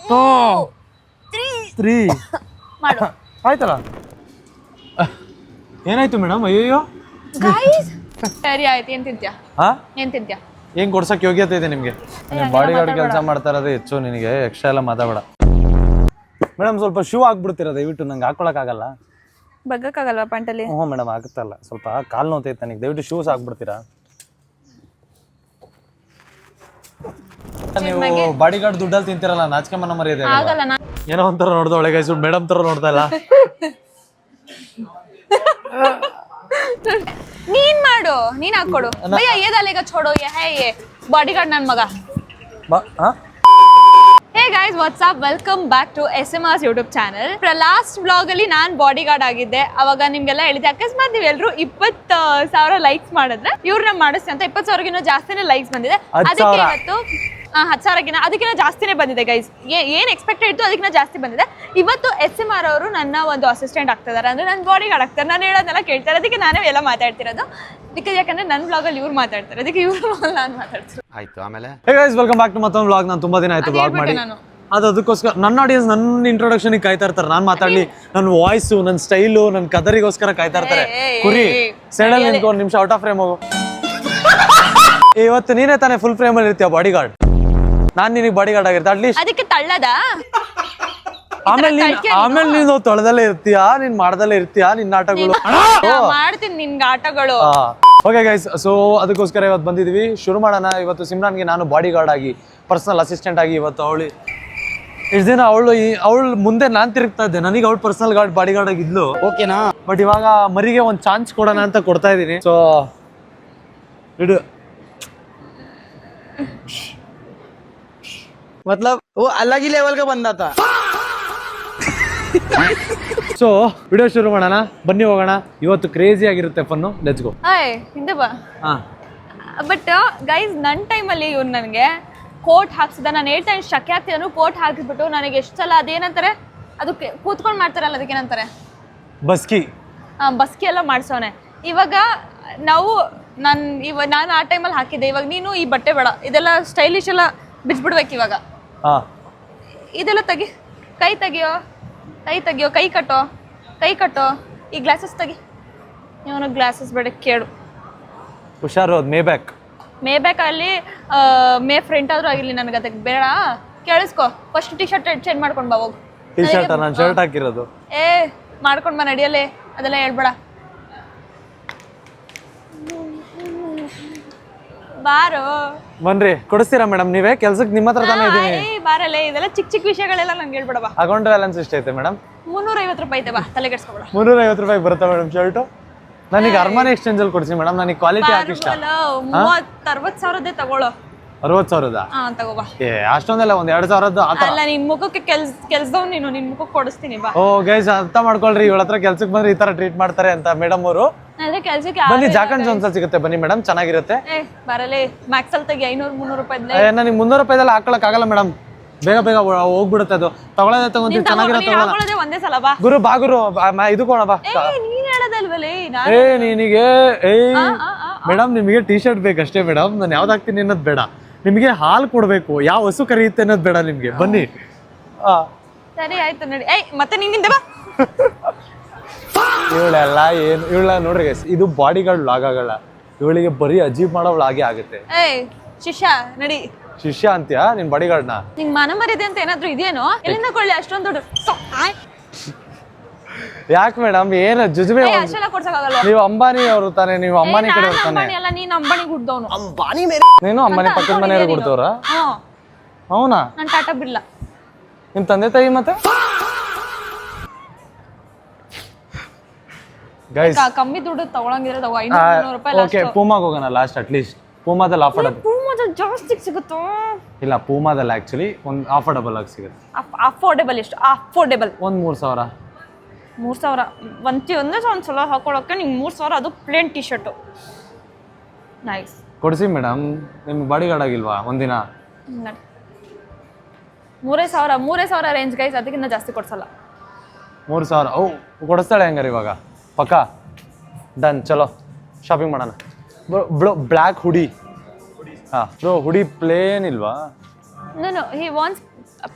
3 ಮಾಡು. ಆಯ್ತಲ್ಲ. ಏನಾಯ್ತು ಮೇಡಮ್? ಅಯ್ಯೋ ಸರಿ ಆಯ್ತು. ಏನ್ ತಿಂತ್ಯಾ? ಏನ್ ತಿಂತ್ಯಾ? ಏನ್ ಕೊಡ್ಸಕ್ ಯೋಗ್ಯತೆ ಇದೆ ನಿಮ್ಗೆ? ಬಾಡಿ ಗಾರ್ಡ್ ಕೆಲಸ ಮಾಡ್ತಾ ಇರೋದು ಹೆಚ್ಚು ನಿನಗೆ. ಎಕ್ಸ್ಟ್ರಾ ಎಲ್ಲ ಮಾತಾಡಬೇಡ ಮೇಡಮ್. ಸ್ವಲ್ಪ ಶೂ ಹಾಕ್ಬಿಡ್ತೀರಾ ದಯವಿಟ್ಟು? ನಂಗೆ ಹಾಕೊಳಕ್ ಆಗಲ್ಲ. ಬಗ್ಗಕ್ಕಾಗಲ್ವಾ ಪ್ಯಾಂಟಲ್ಲಿ? ಹ್ಞೂ ಮೇಡಮ್, ಆಗುತ್ತಲ್ಲ. ಸ್ವಲ್ಪ ಕಾಲು ನೋತೈತೆ ನನಗೆ. ದಯವಿಟ್ಟು ಶೂಸ್ ಹಾಕ್ಬಿಡ್ತೀರಾ? ನೀವು ಬಾಡಿ ಗಾರ್ಡ್ ದುಡ್ಡಲ್ಲಿ ತಿಂತಿರಲ್ಲ, ನಾಚಿಕೆ ಮನ ಮರ್ಯಾದೆ ಆಗಲ್ಲ. ಏನೋ ಒಂಥರ ನೋಡ್ದವಳೆ ಗೈಸ್, ಮೇಡಮ್ ತರ ನೋಡ್ತಾ ಇಲ್ಲ. ನೀನ್ ಮಾಡು, ನೀನ್ ಹಾಕೊಡು. ಭಯ್ಯ ये डालेगा छोड़ो, ये है ये बॉडीगार्ड ನನ್ ಮಗ. Hey guys, what's up? Welcome back to SMR's YouTube channel. Last vlog ಅಲ್ಲಿ ನಾನು ಬಾಡಿ ಗಾರ್ಡ್ ಆಗಿದ್ದೆ. ಅವಾಗ ನಿಮ್ಗೆಲ್ಲ ಹೇಳಿದೆ, ಅಕಸ್ಮಾತ್ ನೀವೆಲ್ಲರೂ 20,000 ಲೈಕ್ಸ್ ಮಾಡಿದ್ರೆ ಇವ್ರನ್ನ ಮಾಡಿಸ್ತೀವಿ ಅಂತ. 20,000ಗಿನ್ನ ಜಾಸ್ತಿನೇ ಲೈಕ್ಸ್ ಬಂದಿದೆ. ಅದಕ್ಕೆ ಇವತ್ತು 10,000ಗಿನ್ನ ಅದಕ್ಕಿಂತ ಜಾಸ್ತಿನೇ ಬಂದಿದೆ ಗೈಸ್. ಏನ್ ಎಕ್ಸ್ಪೆಕ್ಟೆಡ್ ಇತ್ತು ಅದಕ್ಕಿಂತ ಜಾಸ್ತಿ ಬಂದಿದೆ. ಇವತ್ತು SMR ಅವರು ನನ್ನ ಒಂದು ಅಸಿಸ್ಟೆಂಟ್ ಆಗ್ತಿದ್ದಾರೆ, ಅಂದ್ರೆ ನನ್ನ ಬಾಡಿ ಗಾರ್ಡ್ ಆಗ್ತಾರೆ. ನಾನು ಹೇಳೋದನ್ನೆಲ್ಲ ಕೇಳ್ತಾರೆ. ಅದಕ್ಕೆ ನಾನೇ ಎಲ್ಲ ಮಾತಾಡ್ತಿರೋದು. ಅದಕ್ಕೆ ಯಾಕಂದ್ರೆ ನನ್ನ ವ್ಲಾಗಲ್ಲಿ ಇವ್ರು ಮಾತಾಡ್ತಾರೆ, ಅದಕ್ಕೆ ಇವ್ರು ನಾನು ಮಾತಾಡ್ತೀನಿ. ಆಯ್ತು. ಆಮೇಲೆ hey guys, welcome back to ಮತ್ತೊಂದು ವ್ಲಾಗ್. ನಾನು ತುಂಬಾ ದಿನ ಆಯ್ತು ವ್ಲಾಗ್ ಮಾಡಿ. ಅದಕ್ಕೋಸ್ಕರ ನನ್ನ ಆಡಿಯನ್ಸ್ ನನ್ನ ಇಂಟ್ರೊಡಕ್ಷನ್ ಕಾಯ್ತಾ ಇರ್ತಾರೆ. ನಾನು ಮಾತಾಡ್ಲಿ, ನನ್ನ ವಾಯ್ಸು, ನನ್ನ ಸ್ಟೈಲು, ನನ್ನ ಕದರಿಗೋಸ್ಕರ ಕಾಯ್ತಾ ಇರ್ತಾರೆ. ಕುರಿ ಸೈಡಲ್ಲಿ ನಿಂತ್ಕೊಂಡು ನಿಮಿಷ ಔಟ್ ಆಫ್ ಫ್ರೇಮ್ ಹೋಗು. ಇವತ್ತು ನೀನೇ ತಾನೇ ಫುಲ್ ಫ್ರೇಮ್ ಅಲ್ಲಿ ಇರ್ತೀಯ ಬಾಡಿ ಗಾರ್ಡ್. ನಾನ್ ನಿನಗೆ ಬಾಡಿ ಗಾರ್ಡ್ ಆಗಿರ್ತೆ ಅಟ್ಲೀಸ್ಟ್. ಅದಕ್ಕೆ ತಳ್ಳದ ಆಮೇಲೆ ನೀನು ತೊಳೆದಲ್ಲೇ ಇರ್ತೀಯಾ, ನೀನ್ ಮಾಡ್ದಲ್ಲೇ ಇರ್ತೀಯಾ ನಿನ್ನ ಆಟಗಳು. ಮಾಡ್ತೀನಿ ನಿನ್ಗೆ ಆಟಗಳು. ಓಕೆ ಗೈಸ್, ಸೊ ಅದಕ್ಕೋಸ್ಕರ ಇವತ್ತು ಬಂದಿದ್ವಿ. ಶುರು ಮಾಡೋಣ. ಇವತ್ತು ಸಿಮ್ರಾನ್ಗೆ ನಾನು ಬಾಡಿ ಗಾರ್ಡ್ ಆಗಿ, ಪರ್ಸನಲ್ ಅಸಿಸ್ಟೆಂಟ್ ಆಗಿ ಇವತ್ತು ಇಷ್ಟು ದಿನ ಅವಳು ಮುಂದೆ ನಾನ್ ತಿರುಗ್ತಾ ಇದ್ದೆ. ನನಗೆ ಅವಳು ಪರ್ಸನಲ್ ಗಾರ್ಡ್ ಬಾಡಿ ಗಾರ್ಡ್ ಆಗಿದ್ಲು. ಓಕೆನಾ? ಬಟ್ ಇವಾಗ ಮರಿಗೆ ಒಂದು ಚಾನ್ಸ್ ಕೊಡೋಣ ಅಂತ ಕೊಡ್ತಾ ಇದ್ದೀನಿ. ಸೊ ಇಡು मतलब वो अलग ही लेवल का बंदा था. ಸೊ ವಿಡಿಯೋ ಶುರು ಮಾಡೋಣ, ಬನ್ನಿ ಹೋಗೋಣ. ಇವತ್ತು ಕ್ರೇಜಿ ಆಗಿರುತ್ತೆ ಫನ್ನು. Let's go. ಹಿಂದೆ ಬಾ. ಬಟ್ ಗೈಸ್, ನನ್ನ ಟೈಮಲ್ಲಿ ಇವ್ನು ನನಗೆ ಕೋಟ್ ಹಾಕ್ಸಿದ. ನಾನು ಹೇಳ್ತಾ ಶಕೆ ಆಗ್ತಿದ್ದಾನು. ಕೋಟ್ ಹಾಕಿಸ್ಬಿಟ್ಟು ನನಗೆ ಎಷ್ಟು ಸಲ ಅದೇನಂತಾರೆ, ಅದಕ್ಕೆ ಕೂತ್ಕೊಂಡು ಮಾಡ್ತಾರಲ್ಲ, ಅದಕ್ಕೇನಂತಾರೆ, ಬಸ್ಕಿ. ಬಸ್ಕಿ ಎಲ್ಲ ಮಾಡ್ಸೋನೆ. ಇವಾಗ ನಾನು ಆ ಟೈಮಲ್ಲಿ ಹಾಕಿದ್ದೆ. ಇವಾಗ ನೀನು ಈ ಬಟ್ಟೆ ಬೇಡ, ಇದೆಲ್ಲ ಸ್ಟೈಲಿಶ್ ಎಲ್ಲ ಬಿಚ್ಬಿಡ್ಬೇಕು ಇವಾಗ. ಇದೆಲ್ಲ ಕೈ ತೆಗಿಯೋ, ಕೈ ಕಟ್ಟೋ. ಈ ಗ್ಲಾಸಸ್ ತೆಗಿ. ಇವನು ಗ್ಲಾಸಸ್ ಬೇಡ, ಕೇಳು. ಹುಷಾರು, ಮೇ ಬ್ಯಾಕ್ ಅಲ್ಲಿ ಮೇ ಫ್ರಂಟ್ ಆದ್ರೂ ಆಗಿರ್ಲಿ, ನನಗೆ ಅದಕ್ಕೆ ಬೇಡ. ಕೇಳಿಸ್ಕೊ, ಫಸ್ಟ್ ಟಿ ಶರ್ಟ್ ಚೇಂಜ್ ಮಾಡ್ಕೊಂಡು ಬಾ ಹೋಗು. ಟಿ ಶರ್ಟ್ ನಾನು ಶರ್ಟ್ ಹಾಕಿರೋದು. ಮಾಡ್ಕೊಂಡು ಬಾ, ನಡಿಯಲ್ಲೇ. ಅದೆಲ್ಲ ಹೇಳ್ಬೇಡ. ಬಾರೋ. ಬನ್ರಿ, ಕೊಡಿಸ್ತೀರಾ ಮೇಡಮ್? ನೀವೇ ಕೆಲ್ಸಕ್ಕೆ ನಿಮ್ಮ ಹತ್ರ ತಾನೇ ಇದ್ದೀನಿ. ಬಾರಲ್ಲೇ, ಇದೆಲ್ಲ ಚಿಕ್ಕ ವಿಷಯಗಳೆಲ್ಲ ನಂಗೆ ಹೇಳ್ಬೇಡ ಬಾ. ಅಕೌಂಟ್ ಬ್ಯಾಲೆನ್ಸ್ ಎಷ್ಟೈತೆ ಮೇಡಮ್? 350 ರೂಪಾಯಿ ಐತೆ ಬಾ, ತಲೆ ಕೆಡ್ಸ್ಕೊಬೇಡ. 350 ರೂಪಾಯಿ ಬರುತ್ತಾ ಮೇಡಮ್ ಶರ್ಟು? ನನಗೆ ಅರ್ಮಾನಿ ಎಕ್ಸ್ಚೇಂಜ್ ಅಲ್ಲಿ ಕೊಡಿಸಿ ಮೇಡಮ್. ನನಗೆ ಕ್ವಾಲಿಟಿ ಹಾಕಿ ಇಷ್ಟ. 30,000 ತಗೊಳ್ಳೋ. 60,000? ತಗೋ ಬಾ. ಅಷ್ಟೊಂದಲ್ಲ, ಒಂದ್ 2,000 ಅಲ್ಲ, ನಿನ್ ಮುಖಕ್ಕೆ ಕೆಲ್ಸದವ್ ನೀನು, ನಿನ್ ಮುಖಕ್ಕೆ ಕೊಡಿಸ್ತೀನಿ ಬಾ. ಓ ಗೈಸ್, ಅರ್ಥ ಮಾಡ್ಕೊಳ್ರಿ. ಇವಳ ಹತ್ರ ಕೆಲ್ಸಕ್ಕೆ ಬಂದ್ರೆ ಈ ತರ ಟ್ರೀಟ್ ಮಾಡ್ತಾರೆ ಅಂತ ಮೇಡಮ್ ಅವರು. ಕೆಲ್ಸಕ್ಕೆ ಬನ್ನಿ, ಜಾಕಂಡ್ ಜೋನ್ಸ್ ಸಿಗುತ್ತೆ, ಬನ್ನಿ ಮೇಡಮ್, ಚೆನ್ನಾಗಿರುತ್ತೆ. ಬರಲೇ, ಮ್ಯಾಕ್ಸ್ ಅಲ್ಲಿ ತೆಗಿ. 500-300 ರೂಪಾಯಿ. ನನಗೆ 300 ರೂಪಾಯಿದಲ್ಲಿ ಹಾಕೊಳಕ್ ಆಗಲ್ಲ ಮೇಡಮ್. ಬೇಗ ಹೋಗ್ಬಿಡುತ್ತೆ ಅದು. ತಗೊಳ್ಳೋದೇ ತಗೊಂತೀನಿ, ಚೆನ್ನಾಗಿರುತ್ತೆ. ಒಂದೇ ಸಲ ಬಾ ಗುರು. ಬಾ ಗುರು, ಇದು ಕೊಡ ಬಾ. ನೀನ್ ಹೇಳದಲ್ವಲೇ ನಿನಗೆ ಮೇಡಮ್, ನಿಮಗೆ ಟಿ ಶರ್ಟ್ ಬೇಕಷ್ಟೇ ಮೇಡಮ್. ನಾನು ಯಾವ್ದು ಹಾಕ್ತೀನಿ ಅನ್ನೋದು ಬೇಡ. ನಿಮಗೆ ಹಾಲು ಕೊಡ್ಬೇಕು, ಯಾವ ಹಸು ಕರೆಯುತ್ತೆ ಅನ್ನೋದು ಬೇಡ ನಿಮ್ಗೆ. ಬನ್ನಿ. ಸರಿ ಆಯ್ತು, ನಡಿ. ಮತ್ತೆ ನಿನ್ನಿಂದ ಬಾ. ಇವಳೆಲ್ಲ ಏನು, ಇವಳ ನೋಡ್ರಿ ಗೈಸ್, ಇದು ಬಾಡಿ ಗಾರ್ಡ್ ವ್ಲಾಗ್ ಆಗಲ್ಲ. ಇವಳಿಗೆ ಬರೀ ಅಜೀಬ್ ಮಾಡೋ ವ್ಲಾಗೇ ಆಗುತ್ತೆ. ಶಿಷ್ಯ ನಡಿ. ಶಿಷ್ಯ ಅಂತ್ಯಾ ನಿನ್ ಬಾಡಿ ಗಾರ್ಡ್ನ? ನಿಂಗ್ ಮನ ಮರ್ಯಾದೆ ಅಂತ ಏನಾದ್ರು ಇದೆಯೇನೋ? ಎಲ್ಲಿಂದ ಕೊಳ್ಳಿ ಅಷ್ಟೊಂದು ದುಡ್ಡು? ಯಾಕೆ ಮೇಡಮ್, ಏನು ಜುಜುಬೆ? ನೀವು ಅಂಬಾನಿ ಅವರು ತಾನೆ? ನೀವು ಅಂಬಾನಿ ಕಡೆ ತಾನೆ? ನೀನ್ ಅಂಬಾನಿ ಹುಡ್ದವನು. ನೀನು ಅಂಬಾನಿ ಪಕ್ಕದ ಮನೆಯವ್ರಿಗೆ ಕೊಡ್ತವ್ರ? ಅವನಾ? ನಾನು ಟಾಟಾ ಬಿರ್ಲಾ. ನಿಮ್ ತಂದೆ ತಾಯಿ ಮತ್ತೆ? ಗೈಸ್, ಕಮ್ಮಿ ದುಡ್ಡು ತಗೊಳಂಗಿದ್ರೆ 500 ರೂಪಾಯಿ. ಓಕೆ, ಪೂಮಾಗೆ ಹೋಗೋಣ ಲಾಸ್ಟ್. ಅಟ್ಲೀಸ್ಟ್ ಪೂಮಾದಲ್ಲಿ ಅಫೋರ್ಡಬಲ್. ಪೂಮಾದಲ್ಲಿ ಜಾಸ್ತಿ ಸಿಗುತ್ತೋ? ಇಲ್ಲ, ಪೂಮಾದಲ್ಲಿ ಆಕ್ಚುಲಿ ಒಂದು ಅಫೋರ್ಡಬಲ್ ಆಗಿ ಸಿಗುತ್ತೆ. ಅಫೋರ್ಡಬಲ್ ಎಷ್ಟು? ಅಫೋರ್ಡಬಲ್ ಒಂದು 3,000. 3,000 ಒಂದ್ಸಲ ಹಾಕೊಳಕ್ಕೆ ನಿಂಗೆ 3,000. ಅದು ಪ್ಲೇನ್ ಟಿ ಶರ್ಟು. ನೈಸ್. ಕೊಡಿಸಿ ಮೇಡಮ್. ನಿಮ್ಗೆ ಬಾಡಿ ಗಾರ್ಡ್ ಆಗಿಲ್ವಾ ಒಂದಿನ? 3,000 ರೇಂಜ್ ಗೈಸ್, ಅದಕ್ಕಿಂತ ಜಾಸ್ತಿ ಕೊಡ್ಸಲ್ಲ. 3,000? ಓ, ಕೊಡಿಸ್ತಾಳೆ ಹಂಗಾರೆ ಇವಾಗ? ಪಕ್ಕಾ ಡನ್. ಚಲೋ ಶಾಪಿಂಗ್ ಮಾಡೋಣ. ಬ್ಲ್ಯಾಕ್ ಹುಡಿ. ಬ್ರೋ, ಹುಡಿ ಪ್ಲೇನ್ ಇಲ್ವಾ? No, he wants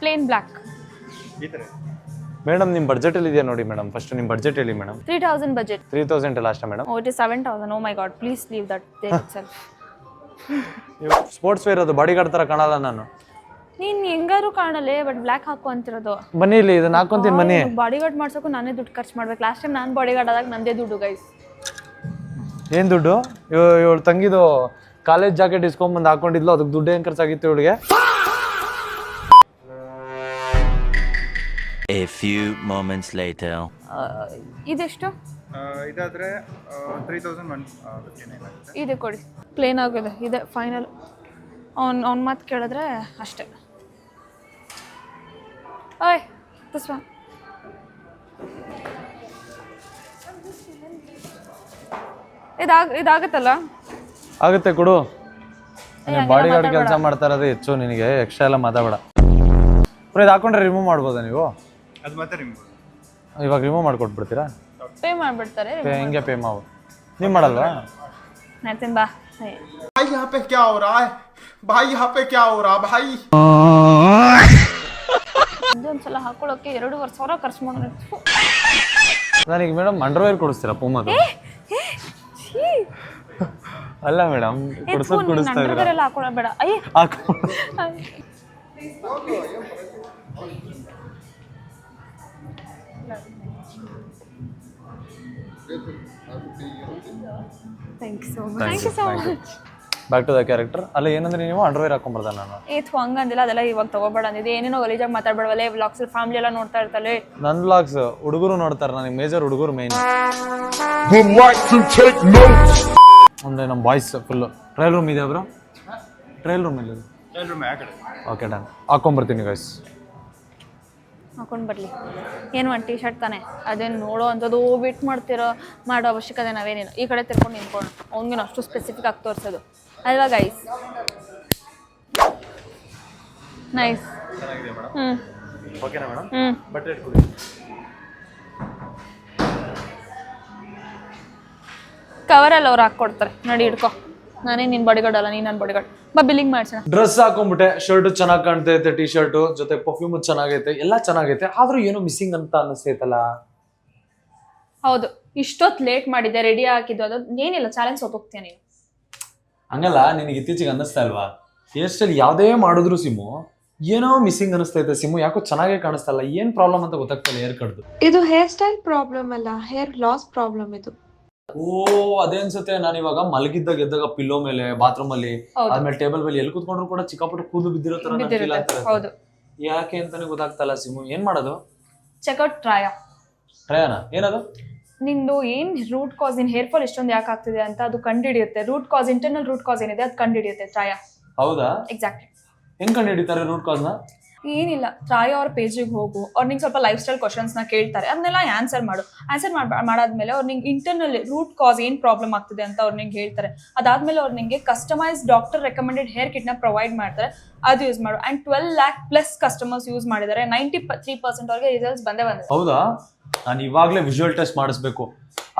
plain black. Madam ನಿಮ್ಮ ಬಡ್ಜೆಟಲ್ಲಿ ಇದೆಯಾ ನೋಡಿ ಮೇಡಮ್, ಫಸ್ಟ್ ನಿಮ್ಮ ಬಡ್ಜೆಟ್ ಹೇಳಿ madam. 3000 budget. 3000 last madam. Oh, it is 7000. Oh my god, please leave that there itself. Sportswear ಅದು ಬಾಡಿ ಗಾರ್ಡ್ ಥರ ಕಾಣಲ್ಲ ನಾನು. ನೀನ್ ಹೆಂಗಾರು ಕಾಣಲೆ, ಬಟ್ ಬ್ಲ್ಯಾಕ್ ಹಾಕು ಅಂತಿರೋದು. ಬನ್ನಿ ಇಲ್ಲಿ ಇದನ್ನ ಹಾಕೊಂತೀನಿ ಬನ್ನಿ. ಬಾಡಿ ಗಾರ್ಡ್ ಮಾಡ್ಸೋಕು ನಾನೇ ದುಡ್ಡು ಖರ್ಚು ಮಾಡ್ಬೇಕು. ಲಾಸ್ಟ್ ಟೈಮ್ ನಾನು ಬಾಡಿ ಗಾರ್ಡ್ ಆದಾಗ ನಂದೇ ದುಡ್ಡು ಗೈಸ್. ಏನು ದುಡ್ಡು? ಇವಳು ತಂಗಿದು ಕಾಲೇಜ್ ಜಾಕೆಟ್ ಇಸ್ಕೊಂಬಂದು ಹಾಕೊಂಡಿದ್ಲು, ಅದಕ್ಕೆ ದುಡ್ಡು ಏನು ಖರ್ಚಾಗಿತ್ತು ಇವಳಿಗೆ? A few moments later. ಇದೆಷ್ಟು? ಇದಾದ್ರೆ 3159 ಆಗುತ್ತೆ. ಇದೆ ಕೊಡಿ. ಪ್ಲೇನ್ ಆಗಿದೆ ಇದೆ ಫೈನಲ್. ಅವ್ನ ಮಾತು ಕೇಳಿದ್ರೆ ಅಷ್ಟೇ. ಓಯ್ ದಿಸ್ ಒನ್. ಇದಾಗತ್ತಲ್ಲ? ಆಗುತ್ತೆ ಕೊಡು. ಬಾಡಿ ಗಾರ್ಡ್ ಕೆಲಸ ಮಾಡ್ತಾ ಇರೋದು ಹೆಚ್ಚು ನಿನಗೆ, ಎಕ್ಸ್ಟ್ರಾ ಎಲ್ಲ ಮಾತಾಡಬೇಡ. ಇದು ಹಾಕೊಂಡ್ರೆ ರಿಮೂವ್ ಮಾಡ್ಬೋದಾ ನೀವು? ಅದು ಮತ್ತೆ ರಿಮೂವ್. ಇವಾಗ ರಿಮೂವ್ ಮಾಡ್ಕೊಟ್ಬಿಡ್ತೀರಾ? ಪೇ ಮಾಡಿಬಿಡ್ತಾರೆ. ಹೆಂಗೆ ಪೇ ಮಾವು? ನೀವು ಮಾಡಲ್ವಾ? ಮಾಡ್ತೀನಿ ಬಾ. भाई यहाँ पे क्या हो रहा है भाई, यहाँ पे क्या हो रहा भाई? ಒಂದ್ಸಲ ಹಾಕೊಳ್ಳೋಕೆ 2,500 ಖರ್ಚು ಮಾಡಿದ್ರೆ ನನಗೆ ಮೇಡಮ್ ಅಂಡರ್ವೇರ್ ಕೊಡಿಸ್ತೀರಾ ಪೂಮದು? ಅಲ್ಲ ಮೇಡಮ್, ಕೊಡಿಸ್ತಾ ಇದ್ದೀರಾ? ಎಲ್ಲ ಹಾಕೊಳ್ಳೋಬೇಡ. ಅಯ್ಯ thank you so much. Back to the character. ಅಲ್ಲ ಏನಂದ್ರೆ ನೀವು ಅಂಡರ್ವೇರ್ ಹಾಕೊಂಡ್ಬರ್ದ ನಾನು? ಹಂಗಂದಿಲ್ಲ, ಅದೆಲ್ಲ ಇವಾಗ ತಗೋಬೇಡ ಅಂದಿದೆ. ಏನೇನೋ ಗಲೀಜಾಗಿ ಮಾತಾಡ್ಬೇಡವಲ್ಲ. ವ್ಲಾಗ್ಸ್ ಫ್ಯಾಮಿಲಿ ಎಲ್ಲ ನೋಡ್ತಾ ಇರ್ತಾರೆ. ನನ್ನ ವ್ಲಾಗ್ಸ್ ಹುಡುಗರು ನೋಡ್ತಾರೆ, ನನಗೆ ಮೇಜರ್ ಹುಡುಗರು ಮೇನ್. ಅಂದ್ರೆ ನಮ್ಮ ಬಾಯ್ಸ್ ಫುಲ್ಲು. ಟ್ರಯಲ್ ರೂಮ್ ಇದೆ ಬ್ರೋ? ಟ್ರಯಲ್ ರೂಮ್ ಇಲ್ಲ? ಓಕೆ ಡನ್, ಹಾಕೊಂಡ್ಬರ್ತೀನಿ ಗೈಸ್. ಹಾಕೊಂಡು ಬರಲಿ. ಏನು ಒಂದು ಟಿ ಶರ್ಟ್ ತಾನೆ, ಅದೇನು ನೋಡೋ ಅಂಥದ್ದು ವೇಟ್ ಮಾಡೋ ಅವಶ್ಯಕತೆ ನಾವೇನಿಲ್ಲ. ಈ ಕಡೆ ತಿರ್ಕೊಂಡು ನಿಂತ್ಕೊಂಡು ಅವ್ನಿಗೇನು ಅಷ್ಟು ಸ್ಪೆಸಿಫಿಕ್ ಆಗಿ ತೋರಿಸೋದು ಅಲ್ವಾ ಗೈಸ್? ನೈಸ್. ಓಕೆನಾ ಮೇಡಮ್? ಬಟ್ಟೆ ಇಟ್ಕೊಳ್ಳಿ. ಕವರಲ್ಲಿ ಅವ್ರು ಹಾಕ್ಕೊಡ್ತಾರೆ ನೋಡಿ, ಹಿಡ್ಕೊ. ನಾನೇ ನಿನ್ನ ಬಾಡಿಗಾರ್ಡ್ ಅಲ್ಲ, ನೀನು ನನ್ನ ಬಾಡಿಗಾರ್ಡ್. ಬಾ ಬಿಲ್ಲಿಂಗ್ ಮಾಡ್ಸೋಣ. ಡ್ರೆಸ್ ಹಾಕೊಂಡ್ಬಿಟ್ಟೆ, ಶರ್ಟ್ ಚೆನ್ನಾಗಿ ಕಾಣ್ತೈತೆ, ಟಿ ಶರ್ಟ್ ಜೊತೆ ಪರ್ಫ್ಯೂಮ್ ಚೆನ್ನಾಗೈತೆ, ಎಲ್ಲ ಚೆನ್ನಾಗೈತೆ. ಆದ್ರೂ ಏನೋ ಮಿಸ್ಸಿಂಗ್ ಅಂತ ಅನ್ನಿಸ್ತೈತಲ್ಲ. ಹೌದು, ಇಷ್ಟೊತ್ತು ಲೇಟ್ ಮಾಡಿದ್ದೆ, ರೆಡಿ ಹಾಕಿದ್ದು, ಅದು ಏನಿಲ್ಲ, ಚಾಲೆಂಜ್ ಸೋತೋಗ್ತೀಯ ನೀನು. ಹಂಗಲ್ಲ, ನಿನಗೆ ಇತ್ತೀಚೆಗೆ ಅನ್ನಿಸ್ತಾ ಇಲ್ವಾ? ಹೇರ್ ಸ್ಟೈಲ್ ಯಾವುದೇ ಮಾಡಿದ್ರು ಸಿಮು ಏನೋ ಮಿಸ್ಸಿಂಗ್ ಅನಿಸ್ತೈತೆ. ಸಿಮು ಯಾಕೋ ಚೆನ್ನಾಗೇ ಕಾಣಿಸ್ತಾ ಇಲ್ಲ, ಏನ್ ಪ್ರಾಬ್ಲಮ್ ಅಂತ ಗೊತ್ತಾಗ್ತಲ್ಲ ಹೇರ್ ಕಟ್ದು. ಇದು ಹೇರ್ ಸ್ಟೈಲ್ ಪ್ರಾಬ್ಲಮ್ ಅಲ್ಲ, ಹೇರ್ ಲಾಸ್ ಪ್ರಾಬ್ಲಮ್ ಇದು. ಓ ಅದೇ ಅನ್ಸುತ್ತೆ. ನಾನು ಇವಾಗ ಮಲಗಿದ್ದಾಗ ಎದ್ದಾಗ ಪಿಲ್ಲೋ ಮೇಲೆ, ಬಾತ್ರೂಮ್ ಅಲ್ಲಿ, ಆದ್ಮೇಲೆ ಟೇಬಲ್ ಮೇಲೆ ಎಲ್ಲಿ ಕೂತ್ಕೊಂಡ್ರು ಕೂಡ ಚಿಕ್ಕಪುಟ್ಟ ಕೂದಲು ಬಿದ್ದಿರೋ ತರ ಫೀಲ್ ಆಗ್ತದೆ. ಹೌದು, ಯಾಕೆ ಅಂತಾನೆ ಗೊತ್ತಾಗ್ತಲ್ಲ ಸಿಮು. ಏನ್ ಮಾಡೋದು? ಚೆಕ್ಔಟ್ ಟ್ರಯಾ. ಟ್ರಯಾನ ಏನದು? ನಿಂದು ಏನ್ ರೂಟ್ ಕಾಸ್, ನಿನ್ ಹೇರ್ ಫಾಲ್ ಇಷ್ಟೊಂದು ಯಾಕೆ ಆಗ್ತಿದೆ ಅಂತ ಅದು ಕಂಡುಹಿಡಿಯುತ್ತೆ. Root cause, internal root cause ಏನಿದೆ ಅದು ಕಂಡುಹಿಡಿಯುತ್ತೆ ಟ್ರಯಾ. ಹೌದಾ? ಎಕ್ಸಾಕ್ಟ್ಲಿ. ಹೆಂಗ್ ಕಂಡುಹಿಡಿತಾರೆ ರೂಟ್ ಕಾಸ್ ನ? ಏನಿಲ್ಲ, ಟ್ರಾಯ್ ಅವ್ರ ಪೇಜಿಗೆ ಹೋಗು. ಅವ್ರು ನಿಂಗೆ ಸ್ವಲ್ಪ ಲೈಫ್ ಸ್ಟೈಲ್ ಕ್ವಶನ್ಸ್ನ ಕೇಳ್ತಾರೆ, ಅದನ್ನೆಲ್ಲ ಆನ್ಸರ್ ಮಾಡು. ಆನ್ಸರ್ ಮಾಡಾದ್ಮೇಲೆ ಅವ್ರು ನಿಂಗೆ ಇಂಟರ್ನಲ್ ರೂಟ್ ಕಾಸ್ ಏನು ಪ್ರಾಬ್ಲಮ್ ಆಗ್ತಿದೆ ಅಂತ ಅವ್ರು ನಿಂಗೆ ಹೇಳ್ತಾರೆ. ಅದಾದ್ಮೇಲೆ ಅವ್ರು ನಿಂಗೆ ಕಸ್ಟಮೈಸ್ ಡಾಕ್ಟರ್ ರೆಕಮೆಂಡೆಡ್ ಹೇರ್ ಕಿಟ್ನ ಪ್ರೊವೈಡ್ ಮಾಡ್ತಾರೆ, ಅದು ಯೂಸ್ ಮಾಡು. And 12 lakh plus customers use ಮಾಡಿದ್ದಾರೆ. 93% ಅವ್ರಿಗೆ ರಿಸಲ್ಟ್ಸ್ ಬಂದೇ ಬಂದಿದೆ. ಹೌದಾ? ನಾನು ಇವಾಗಲೇ ವಿಜುವಲ್ ಟೆಸ್ಟ್ ಮಾಡಿಸ್ಬೇಕು.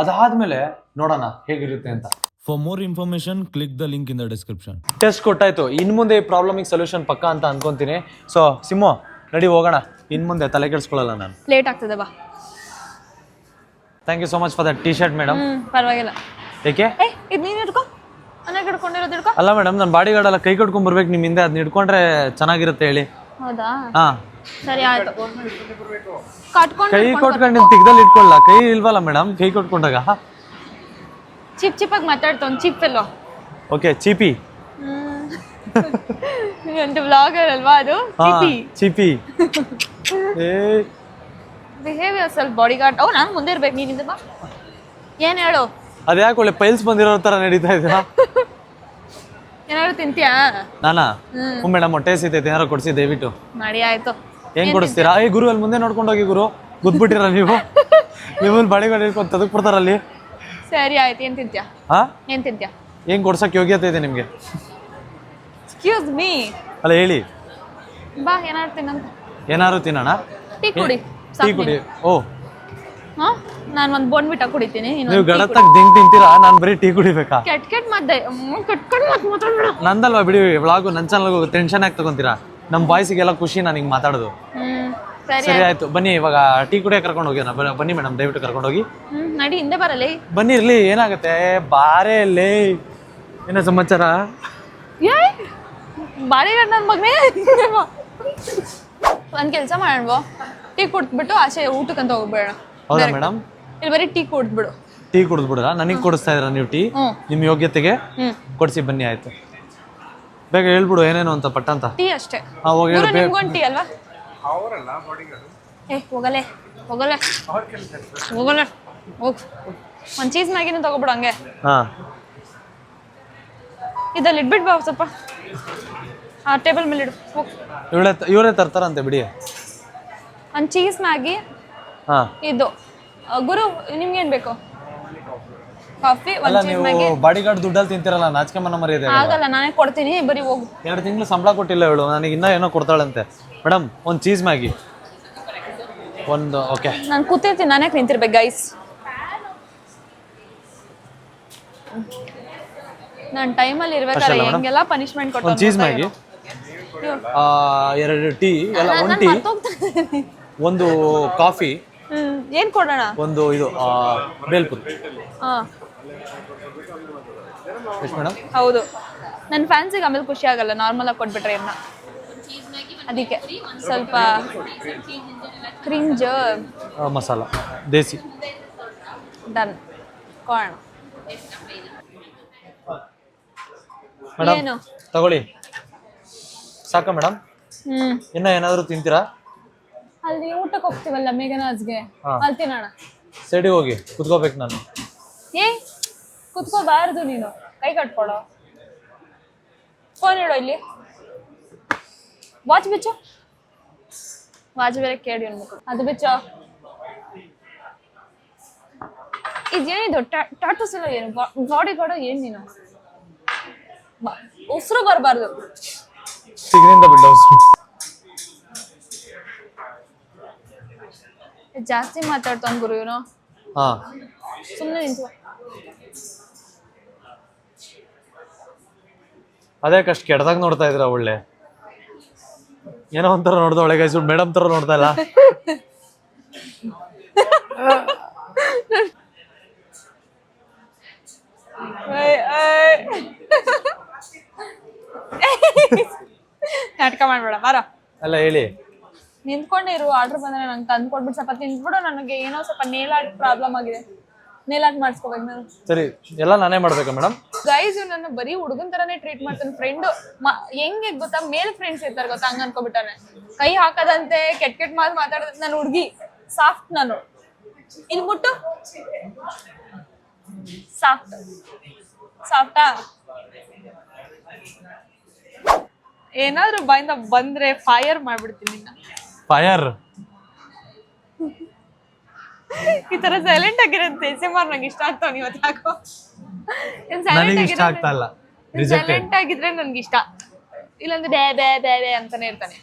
ಅದಾದ್ಮೇಲೆ ನೋಡೋಣ ಹೇಗಿರುತ್ತೆ ಅಂತ. For more information, click the link in the description. Test ಕೊಟ್ಟಾಯ್ತು, ಇನ್ನು ಮುಂದೆ ಈ ಪ್ರಾಬ್ಲಮಿಗೆ ಸೊಲ್ಯೂಷನ್ ಪಕ್ಕ ಅಂತ ಅನ್ಕೊಂತೀನಿ. ಸೊ ಸಿಮ್ಮು ರೆಡಿ, ಹೋಗೋಣ. ಇನ್ನು ಮುಂದೆ ತಲೆ ಕೆಡಿಸ್ಕೊಳ್ಳಲ್ಲ ನಾನು. ಲೇಟ್ ಆಗ್ತದೆ ಬಾ. Thank you so much for that T shirt madam. ಪರವಾಗಿಲ್ಲ. ಏಕೆ? ಇದು ನೀನು ಹಿಡ್ಕೊ, ನನಗೆ ಹಿಡ್ಕೊಂಡಿರೋದು ಹಿಡ್ಕೊ. ಅಲ್ಲ ಮೇಡಮ್, ನನ್ನ ಬಾಡಿ ಗಾರ್ಡ್ ಎಲ್ಲ ಕೈ ಕಟ್ಕೊಂಡ್ ಬರ್ಬೇಕು ನಿಮ್ಮ ಹಿಂದೆ, ಅದನ್ನ ಹಿಡ್ಕೊಂಡ್ರೆ ಚೆನ್ನಾಗಿರುತ್ತೆ ಹೇಳಿ. ಹೌದಾ? ಹಾ ಸರಿ ಆಯ್ತು. ಕಟ್ಕೊಂಡು ಕೈ ಕೊಟ್ಕೊಂಡು ನಿಮ್ ತಿಗ್ದಲ್ಲಿ ಇಟ್ಕೊಳ್ಳ, ಕೈ ಇಲ್ವಲ್ಲ ಮೇಡಮ್ ಕೈ ಕೊಟ್ಕೊಂಡಾಗ? ಚಿಪ್ ಚಿಪ್ಪಾಗಿ ಮಾತಾಡ್ತಾವ್ ಚಿಪ್ ಎಲ್ಲೋ. Okay cheapie. ಒಂದು ವ್ಲಾಗರ್ ಅಲ್ವಾ ಅದು? Cheapie. Behave yourself bodyguard. ಓ ನಾನು ಮುಂದೆ ಇರ್ಬೇಕು, ನೀನಿಂದ ಬಾ. ಏನ್ ಹೇಳು? ಅದ್ಯಾಕೆ ಒಳ್ಳೆ ಪೈಲ್ಸ್ ಬಂದಿರೋ ತರ ನಡೀತಾ ಇದೆಯಾ? ಏನಾದ್ರು ತಿಂತೀಯಾ? ನಾನಾ? ಹ್ಞೂ ಮೇಡಮ್, ಹೊಟ್ಟೆ ಸಿತೈತೆ, ಏನಾರು ಕೊಡ್ಸಿ ದಯವಿಟ್ಟು. ಮಾಡಿ ಆಯ್ತು. ಏನ್ ಕೊಡಿಸ್ತೀರಾ? ಏ ಗುರು, ಅಲ್ಲಿ ಮುಂದೆ ನೋಡ್ಕೊಂಡು ಹೋಗಿ ಗುರು, ಗುದ್ಬಿಟ್ಟಿರ ನೀವು. ನೀವು ಬಾಡಿ ಗಾರ್ಡ್ ಹಿಡ್ಕೊಂಡು ತದಕ್ ಬಿಡ್ತಾರಲ್ಲಿ. ಸರಿ ಆಯ್ತು. ಏನ್ ತಿಂತ್ಯಾ? ಹಾ, ಏನ್ ತಿಂತ್ಯಾ? ಏನ್ ಕೊಡ್ಸಕ್ ಯೋಗ್ಯತೆ ಇದೆ ನಿಮ್ಗೆ? Excuse me. ಅಲ್ಲ ಹೇಳಿ. ಬಾ ಏನಾದ್ರು ತಿನ್ನಂತ. ಏನಾರು ತಿನ್ನೋಣ? ಟೀ ಕುಡಿ. ಟೀ ಕುಡಿ. ಓ ಹಾ, ನಾನು ಒಂದು ಬೋನ್ವಿಟಾ ಕುಡಿತೀನಿ. ನೀವು ಗಡತ್ತಾಗ ದಿಂಗ್ ತಿಂತೀರಾ, ನಾನು ಬರೀ ಟೀ ಕುಡಿಬೇಕಾ? ಕೆಟ್ಟ ಮತ್ತೆ ಮಾತಾಡ್ಬೇಡ. ನಂದಲ್ವಾ ಬಿಡಿ ವ್ಲಾಗು, ನನ್ನ ಚಾನಲ್ಗೂ ಟೆನ್ಷನ್ ಆಗಿ ತಗೊಂತೀರಾ? ನಮ್ಮ ಬಾಯ್ಸಿಗೆಲ್ಲ ಖುಷಿ ನಾನು ಹಿಂಗೆ ಮಾತಾಡೋದು. ಸರಿ ಸರಿ ಆಯ್ತು, ಬನ್ನಿ ಇವಾಗ ಟೀ ಕುಡಿಯೋಕೆ ಕರ್ಕೊಂಡು ಹೋಗಿ. ಬನ್ನಿ ಮೇಡಮ್, ದಯವಿಟ್ಟು ಕರ್ಕೊಂಡು ಹೋಗಿ. ನಡಿ ಹಿಂದೆ ಬರಲಿ. ಬನ್ನಿ ಇರ್ಲಿ, ಏನಾಗುತ್ತೆ ಬಾರೇ ಇರ್ಲಿ. ಏನೋ ಸಮಾಚಾರ? ಬಾಡಿಗಾರ್ಡ್ ನನ್ನ ಮಗನೇ. ಒಂದ್ ಕೆಲಸ ಮಾಡೋಣ, ಟೀ ಕುಡ್ದ್ಬಿಟ್ಟು ಆಚೆ ಊಟಕ್ಕಂತ ಹೋಗ್ಬೇಡ. ಹೌದಾ ಮೇಡಮ್? ಇಲ್ಲಿ ಬರೀ ಟೀ ಕುಡ್ದ್ಬಿಡು. ಟೀ ಕುಡಿದ್ಬಿಡ್ರ? ನನಗೆ ಕೊಡಿಸ್ತಾ ಇದ್ರ ನೀವು ಟೀ? ನಿಮ್ಮ ಯೋಗ್ಯತೆಗೆ ಕೊಡಿಸಿ ಬನ್ನಿ. ಆಯ್ತು, ಬೇಗ ಹೇಳ್ಬಿಡು ಏನೇನು ಅಂತ ಪಟ್ಟ ಅಂತ. ಟೀ ಅಷ್ಟೇ. ಹೋಗಿ ನಿಮ್ಗೊಂದು ಟೀ ಅಲ್ವಾ? ಏ ಹೋಗಲೇ ಹೋಗಲೇ ಹೋಗಲೇ ಹೋಗ್. ಒಂದ್ ಚೀಸ್ ಮ್ಯಾಗಿನೂ ತಗೋಬಿಡು ಹಂಗೆ. ಹಾ, ಇದಲ್ಲಿ ಇಟ್ಬಿಟ್ಟು ಬಾ ಸ್ವಲ್ಪ, ಆ ಟೇಬಲ್ ಮೇಲೆ ಇಡು. ಹೋಗ್. ಇವರೇ ತರ್ತಾರಂತೆ ಬಿಡಿ. ಒಂದ್ ಚೀಸ್ ಮ್ಯಾಗಿ. ಹಾ, ಇದು ಗುರು ನಿಮ್ಗೇನ್ ಬೇಕು? ಕಾಫಿ, ಅಲ್ಲ ಒಂದ್ ಚೀಸ್ ನೀವು ಮ್ಯಾಗಿ. ಬಾಡಿಗಾರ್ಡ್ ದುಡ್ಡಲ್ಲಿ ತಿಂತಿರಲ್ಲ, ನಾಚಿಕೆ ಮನ ಮರ್ಯಾದೆ. ಆಗಲ್ಲ, ನಾನೇ ಕೊಡ್ತೀನಿ, ಬರೀ ಹೋಗು. 2 ತಿಂಗಳು ಸಂಬಳ ಕೊಟ್ಟಿಲ್ಲ ಇವಳು, ನನಗೆ ಇನ್ನೂ ಏನೋ ಕೊಡ್ತಾಳಂತೆ. ಮೇಡಮ್ ಒಂದು ಚೀಸ್ ಮ್ಯಾಗಿ ಒಂದು. ಓಕೆ, ನಾನು ಕೂತಿರ್ತೀನಿ, ನಾನೇ ನಿಂತಿರ್ಬೇಕು ಗೈಸ್. ನಾನು ಟೈಮಲ್ಲಿ ಇರ್ಬೇಕಾದ್ರೆ ಹೆಂಗೆಲ್ಲ ಪನಿಷ್ಮೆಂಟ್ ಕೊಟ್ಟು ಒಂದು ಚೀಸ್ ಮ್ಯಾಗಿ, 2 ಟೀ ಎಲ್ಲ, 1 ಟೀ, ಒಂದು ಕಾಫಿ, ಏನ್ ಕೊಡೋಣ? ಒಂದು ಇದು ಬೇಲ್ಪುರಿ. ಎಷ್ಟು ಮೇಡಮ್? ಹೌದು, ನನ್ನ ಫ್ಯಾನ್ಸಿಗೆ ಆಮೇಲೆ ಖುಷಿ ಆಗಲ್ಲ ನಾರ್ಮಲ್ ಆಗಿ ಕೊಟ್ಬಿಟ್ರೆ ಇನ್ನ. ಅದಕ್ಕೆ ಸ್ವಲ್ಪ ಕ್ರಿಂಜ್ ಮಸಾಲ ದೇಸಿ. ಡನ್, ಕೊಡೋಣ. ಮೇಡಮ್ ಏನು ತಗೊಳ್ಳಿ, ಸಾಕ ಮೇಡಮ್? ಇನ್ನ ಏನಾದರೂ ತಿಂತೀರಾ? ಅಲ್ಲಿ ಊಟಕ್ಕೆ ಹೋಗ್ತೀವಲ್ಲ ಮೇಘನಾಜ್ಗೆ, ಅಲ್ಲಿ ತಿನ್ನೋಣ. ಸೈಡಿ ಹೋಗಿ ಕುತ್ಕೋಬೇಕು ನಾನು. ಏ ಕುತ್ಕೋಬಾರ್ದು, ನೀನು ಕೈ ಕಟ್ಕೊಡೋ. ಫೋನ್ ಇಡೋ ಇಲ್ಲಿ. ವಾಚ್ ಬಿಚ್ಚು, ವಾಚ್ ಬೇರೆ ಕೇಳಿ ಅನ್ಬೇಕು. ಅದು ಬಿಚ್ಚು. ಇದೇನಿದು ಟಾಟೂಸ್ ಎಲ್ಲ ಏನು? ಬಾಡಿ ಗಾರ್ಡ್ ಏನ್ ನೀನು? ಉಸಿರು ಬರಬಾರ್ದು. ಸಿಗರಿಂದ ಬಿಡ್ಡ ಉಸಿರು. ಜಾಸ್ತಿ ಮಾತಾಡ್ತಾನ ಗುರು ಇವನು. ಹಾ, ಸುಮ್ಮನೆ ನಿಂತು. ಅದೇ ಕಷ್ಟ ಕೆಡ್ದಾಗ ನೋಡ್ತಾ ಇದ್ರ ಒಳ್ಳೆ. ಏನೋ ಒಂಥರ ನೋಡ್ದ ಒಳಗೆ ಮೇಡಮ್ ತರ ನೋಡ್ತಾ ಇಲ್ಲ. ನಾಟಕ ಮಾಡ್ಬೇಡ, ಬಾರ. ಅಲ್ಲ ಹೇಳಿ. ನಿಂತ್ಕೊಂಡೇ ಇರು, ಆರ್ಡರ್ ಬಂದ್ರೆ ನಂಗೆ ತಂದು ಕೊಟ್ಬಿಟ್ಟು ಸ್ವಲ್ಪ ತಿಂದ್ಬಿಡು. ನನಗೆ ಏನೋ ಸ್ವಲ್ಪ ನೇಲ್ ಆರ್ಟ್ ಪ್ರಾಬ್ಲಮ್ ಆಗಿದೆ, ನೇಲ್ ಆರ್ಟ್ ಮಾಡಿಸ್ಕೋಬೇಕು ನಾನು. ಸರಿ, ಎಲ್ಲ ನಾನೇ ಮಾಡ್ಬೇಕಾ ಮೇಡಮ್? ಗೈಸ್ ನನ್ನ ಬರೀ ಹುಡುಗನ್ ತರಾನೇ ಟ್ರೀಟ್ ಮಾಡ್ತಾನೆ. ಫ್ರೆಂಡ್ ಹೆಂಗೆ ಗೊತ್ತಾ, ಮೇಲ್ ಫ್ರೆಂಡ್ಸ್ ಇರ್ತಾರೆ ಗೊತ್ತಾ, ಹಂಗ ಅನ್ಕೋಬಿಟ್ಟಾನೆ. ಕೈ ಹಾಕದಂತೆ, ಕೆಟ್ಟ ಮಾತು ಮಾತಾಡೋದ್. ನಾನು ಹುಡುಗಿ ಸಾಫ್ಟ್, ನಾನು ಇಲ್ಲಿ ಮುಟ್ಟು ಸಾಫ್ಟ್. ಸಾಫ್ಟಾ? ಏನಾದ್ರು ಬಾಯಿಂದ ಬಂದ್ರೆ ಫೈರ್ ಮಾಡ್ಬಿಡ್ತೀನಿ ನಿನ್ನ. ಫೈರ್? ಈ ತರ ಸೈಲೆಂಟ್ ಆಗಿರುತ್ತೆ ಸುಮಾರು ನಂಗೆ ಇಷ್ಟ ಆಗ್ತಾವ. ಇವತ್ತು ಯಾಕೋ ನನಗೆ ಇಷ್ಟ ಆಗ್ತಾ ಇಲ್ಲ. ಸೈಲೆಂಟ್ ಆಗಿದ್ರೆ ನನ್ಗೆ ಇಷ್ಟ, ಇಲ್ಲಾಂದ್ರೆ ಬೇ ಬೇ ಬೇ ಬೇ ಅಂತಾನೆ ಇರ್ತಾನೆ.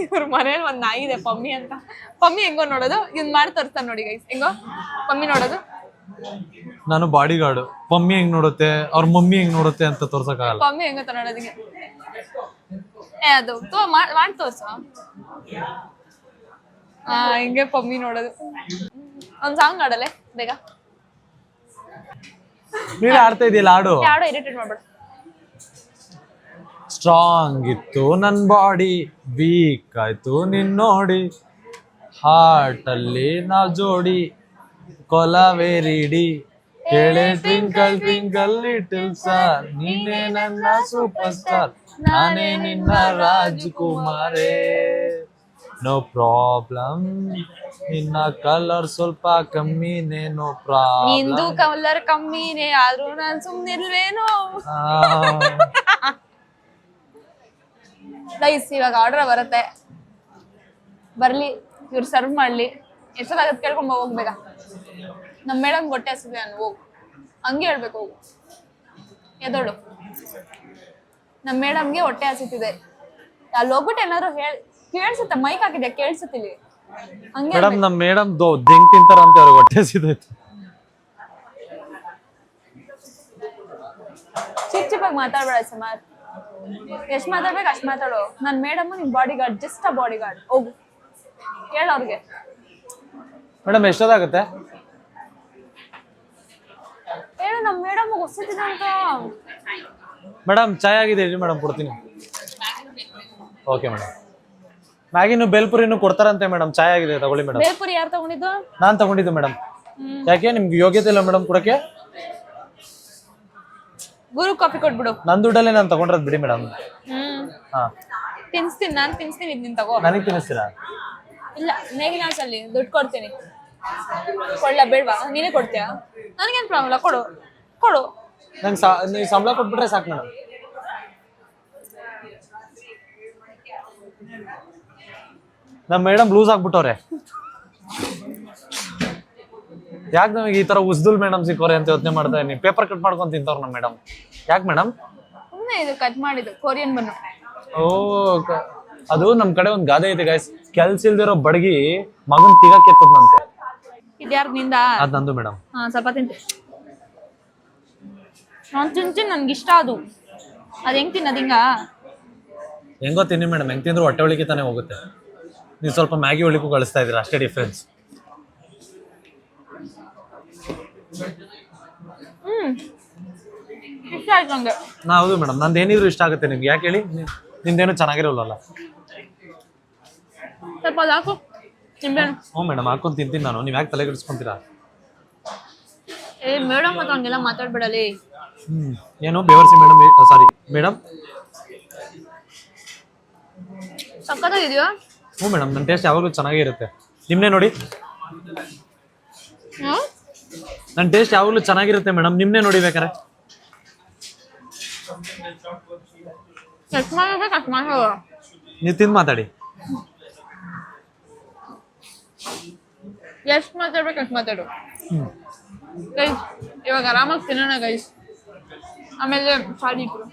ಇವ್ರ ಮನೇಲಿ ಒಂದ್ ನಾಯಿ ಇದೆ ಪಮ್ಮಿ ಅಂತ. ಪಮ್ಮಿ ಹೆಂಗೋ ನೋಡೋದು, ಇವ್ನ್ ಮಾಡಿ ತೋರಿಸ್ತಾನೆ ನೋಡಿ ಗೈಸ್, ಹೆಂಗೋ ಪಮ್ಮಿ ನೋಡೋದು. ನಾನು ಬಾಡಿ ಗಾರ್ಡ್, ಪಮ್ಮಿ ಹೆಂಗ್ ನೋಡುತ್ತೆ, ಅವ್ರ ಮಮ್ಮಿ ಹೆಂಗ್ ನೋಡುತ್ತೆ ಅಂತ ತೋರ್ಸಕ್ಕಾಗಲ್ಲ. ಪಮ್ಮಿ ಹೆಂಗೋ ನೋಡೋದಿಗೆ ಅದು ಮಾಡಿ ತೋರ್ಸ. ಹಿಂಗೆ ಪಮ್ಮಿ ನೋಡೋದು. ಒಂದ್ ಸಾಂಗ್ ಆಡಲೆ ಬೇಗ. ನೀನ್ ಆಡ್ತಾ ಇದೀಯಲ್ಲ, ಆಡು. ಯಾಡೋ ಇರಿಟೇಟ್ ಮಾಡ್ಬೇಡ. ಸ್ಟ್ರಾಂಗ್ ಇತ್ತು ನನ್ ಬಾಡಿ, ವೀಕ್ ಆಯ್ತು ನಿನ್ ನೋಡಿ, ಹಾರ್ಟ್ ಅಲ್ಲಿ ನಾವ್ ಜೋಡಿ, ಕೊಲವೇರಿಡಿ, ಕೇಳೆ ಟ್ವಿಂಕಲ್ ಟ್ವಿಂಕಲ್ ಲಿಟಲ್ ಸ್ಟಾರ್, ನೀನೇ ನನ್ನ ಸೂಪರ್ ಸ್ಟಾರ್, ನಾನೇ ನಿನ್ನ ರಾಜ್ಕುಮಾರೇ, ನೋ ಪ್ರಾಬ್ಲಮ್, ನಿನ್ನ ಕಲರ್ ಸ್ವಲ್ಪ ಕಮ್ಮಿನೇ, ನೋ ಪ್ರಾಬ್ಲಮ್. ನಿಂದು ಕಲರ್ ಕಮ್ಮಿನೇ ಆದ್ರೂ ನಾನ್ ಸುಮ್ನಿರ್ವೇನೋ. ಗೈಸ್ ಇವಾಗ ಆರ್ಡರ್ ಬರುತ್ತೆ, ಬರ್ಲಿ, ಇವ್ರು ಸರ್ವ್ ಮಾಡ್ಲಿ. ಎಷ್ಟೊತ್ತಾಗತ್ತೆ ಕೇಳ್ಕೊಂಬ ಹೋಗ್ಬೇಕ. ನಮ್ಮ ಮೇಡಮ್ ಹೊಟ್ಟೆ ಹಸಿದೆ, ನಾನು ಹೋಗು ಹಂಗೆ ಹೇಳ್ಬೇಕು, ಹೋಗು ಎದೋಡು. ನಮ್ಮ ಮೇಡಮ್ಗೆ ಹೊಟ್ಟೆ ಹಸಿತಿದೆ, ಅಲ್ಲಿ ಹೋಗ್ಬಿಟ್ಟು ಏನಾದ್ರು ಕೇಳಿಸುತ್ತೆ, ಮೈಕ್ ಹಾಕಿದೆ ಕೇಳಿಸುತ್ತಿಲ್ಲಿ ಹಂಗೆ. ಮೇಡಮ್ ನಮ್ಮ ಮೇಡಮ್ ದೆಂಗ್ ತಿಂತಾರಂತೆ, ಅವ್ರಿಗೆ ಹೊಟ್ಟೆ ಹಸಿದೈತೆ. ಚಿಪ್ಪಾಗಿ ಮಾತಾಡ್ಬೇಡ ಸುಮಾರು. ಎಷ್ಟು ಮಾತಾಡ್ಬೇಕು ಅಷ್ಟು ಮಾತಾಡು. ನನ್ನ ಮೇಡಮ್ ನಿಮ್ ಬಾಡಿ ಗಾರ್ಡ್, ಜಸ್ಟ್ ಆ ಬಾಡಿ ಗಾರ್ಡ್. ಹೋಗು ಹೇಳ ಅವ್ರಿಗೆ. ಮೇಡಮ್ ಎಷ್ಟೊತ್ತಾಗುತ್ತೆ? ಹೇಳು ನಮ್ಮ ಮೇಡಮ್ ಹೊಸತಿದೆ ಅಂತ. ಮೇಡಮ್ ಚಾಯ್ ಆಗಿದೆ ಹೇಳಿ ಮೇಡಮ್, ಕೊಡ್ತೀನಿ. Okay madam. ಮ್ಯಾಗಿನೂ ಬೇಲ್ಪುರಿನೂ ಕೊಡ್ತಾರಂತೆ ಮೇಡಮ್. ಚಾಯ್ ಆಗಿದೆ ತಗೊಳ್ಳಿ ಮೇಡಮ್. ಬೇಲ್ಪುರಿ ಯಾರು ತಗೊಂಡಿದ್ದು? ನಾನ್ ತಗೊಂಡಿದ್ದು ಮೇಡಮ್. ಯಾಕೆ ನಿಮ್ಗೆ ಯೋಗ್ಯತೆ ಇಲ್ಲ ಮೇಡಮ್ ಕೊಡಕ್ಕೆ? ಗುರು ಕಾಫಿ ಕೊಟ್ಬಿಡು. ನನ್ ದುಡ್ಡಲ್ಲೇ ನಾನು ತಗೊಂಡ್ರದ್ ಬಿಡಿ ಮೇಡಮ್. ಹಾ ತಿನ್ಸ್ತೀನಿ, ನಾನು ತಿನ್ಸ್ತೀನಿ, ನೀನ್ ತಗೋ. ನನಗೆ ತಿನ್ನಿಸ್ತೀರಾ? ಇಲ್ಲ, ನೇಗಿನಾಸಲ್ಲಿ ದುಡ್ಡು ಕೊಡ್ತೀನಿ. ಕೊಡ್ಲಾ ಬೇಡ್ವಾ? ನೀನೇ ಕೊಡ್ತೀಯಾ? ನನಗೇನು ಪ್ರಾಬ್ಲಮ್, ಕೊಡು ಕೊಡು. ನಂಗೆ ನೀವು ಸಂಬಳ ಕೊಟ್ಬಿಟ್ರೆ ಸಾಕು ಮೇಡಮ್. ನಮ್ಮ ಮೇಡಮ್ ಲೂಸ್ ಆಗ್ಬಿಟ್ಟವ್ರೆ. ಯಾಕೆ ನಮಗೆ ಈ ತರ ಉಸ್ದುಲ್ ಮೇಡಮ್ ಸಿಕ್ಕೋರೆ ಅಂತ ಯೋಚನೆ ಮಾಡ್ತಾ ಇದೀನಿ. ಪೇಪರ್ ಕಟ್ ಮಾಡ್ಕೊಂಡ್ ತಿಂತವ್ರ ನಮ್ಮ ಮೇಡಮ್. ಯಾಕೆ ಮೇಡಮ್? ಸುಮ್ಮನೆ ಇದು ಕಟ್ ಮಾಡಿದ್ದು ಕೊರಿಯನ್ ಬನ್ನು. ಓ ಅದು ನಮ್ ಕಡೆ ಒಂದ್ ಗಾದೆ ಇದೆ ಗೈಸ್, ಕೆಲ್ಸ ಇಲ್ದಿರೋ ಬಡಗಿ ಮಗನ್ ತಿಗಾಕೆತ್ತದಂತೆ. ಇದ್ಯಾರು ನಿಂದ? ಅದ್ ನಂದು ಮೇಡಮ್. ಹಾ ಸ್ವಲ್ಪ ತಿಂತೆ. ನಾನು ತಿಂತೀನಿ, ನನ್ಗೆ ಇಷ್ಟ ಅದು. ಅದ್ ಹೆಂಗ್ ತಿನ್ನೋದು ಹಿಂಗ? ಹೆಂಗೋ ತಿನ್ನಿ ಮೇಡಮ್, ಹೆಂಗ್ ತಿಂದ್ರು ಹೊಟ್ಟೆ ಒಳಗೆ ತಾನೇ ಹೋಗುತ್ತೆ. ನೀವು ಸ್ವಲ್ಪ ಮ್ಯಾಗಿ ಒಳಿಗೂ ಕಳಿಸ್ತಾ ಇದೀರ, ಅಷ್ಟೇ ಡಿಫ್ರೆನ್ಸ್. ಇಷ್ಟ ಆಯ್ತು ನಂಗೆ. ಹೌದು ಮೇಡಮ್, ನಂದು ಏನಿದ್ರು ಇಷ್ಟ ಆಗುತ್ತೆ ನಿಮ್ಗೆ. ಯಾಕೆ ಹೇಳಿ? ನಿಮ್ದೇನು ಚೆನ್ನಾಗಿರೋಲ್ಲ. ಸ್ವಲ್ಪ ಅದು ಹಾಕು ನಿಂಬೆಹಣ್ಣು. ಹ್ಞೂ ಮೇಡಮ್, ಹಾಕೊಂಡು ತಿಂತೀನಿ ನಾನು. ನೀವು ಯಾಕೆ ತಲೆ ಕೆಡಿಸ್ಕೊಂತೀರಾ? ಏ ಮೇಡಮ್ ಮತ್ತು ಹಂಗೆಲ್ಲ ಮಾತಾಡ್ಬೇಡಲಿ. ಏನು ಬೇವರ್ಸಿ ಮೇಡಮ್? Sorry madam. ಸಕ್ಕತ್ತಾಗಿದೆಯಾ? ಹ್ಞೂ ಮೇಡಮ್, ನನ್ನ ಟೇಸ್ಟ್ ಯಾವಾಗಲೂ ಚೆನ್ನಾಗೇ ಇರುತ್ತೆ. ನಿಮ್ಮನ್ನೇ ನೋಡಿ, ನನ್ನ ಟೇಸ್ಟ್ ಯಾವಾಗಲೂ ಚೆನ್ನಾಗಿರುತ್ತೆ ಮೇಡಮ್. ನಿಮ್ಮನ್ನೇ ನೋಡಿ ಬೇಕಾರೆ. ಕಟ್ ಮಾಡ್ಬೇಕು, ಕಟ್ ಮಾಡೋ. ನೀವು ತಿಂದು ಮಾತಾಡಿ. ಎಷ್ಟು ಮಾತಾಡ್ಬೇಕು ಅಷ್ಟು ಮಾತಾಡು ಗೈಸ್. ಇವಾಗ ಆರಾಮಾಗಿ ತಿನ್ನೋಣ ಗೈಸ್. ಆಮೇಲೆ ಸಾರಿ ಇಬ್ರು,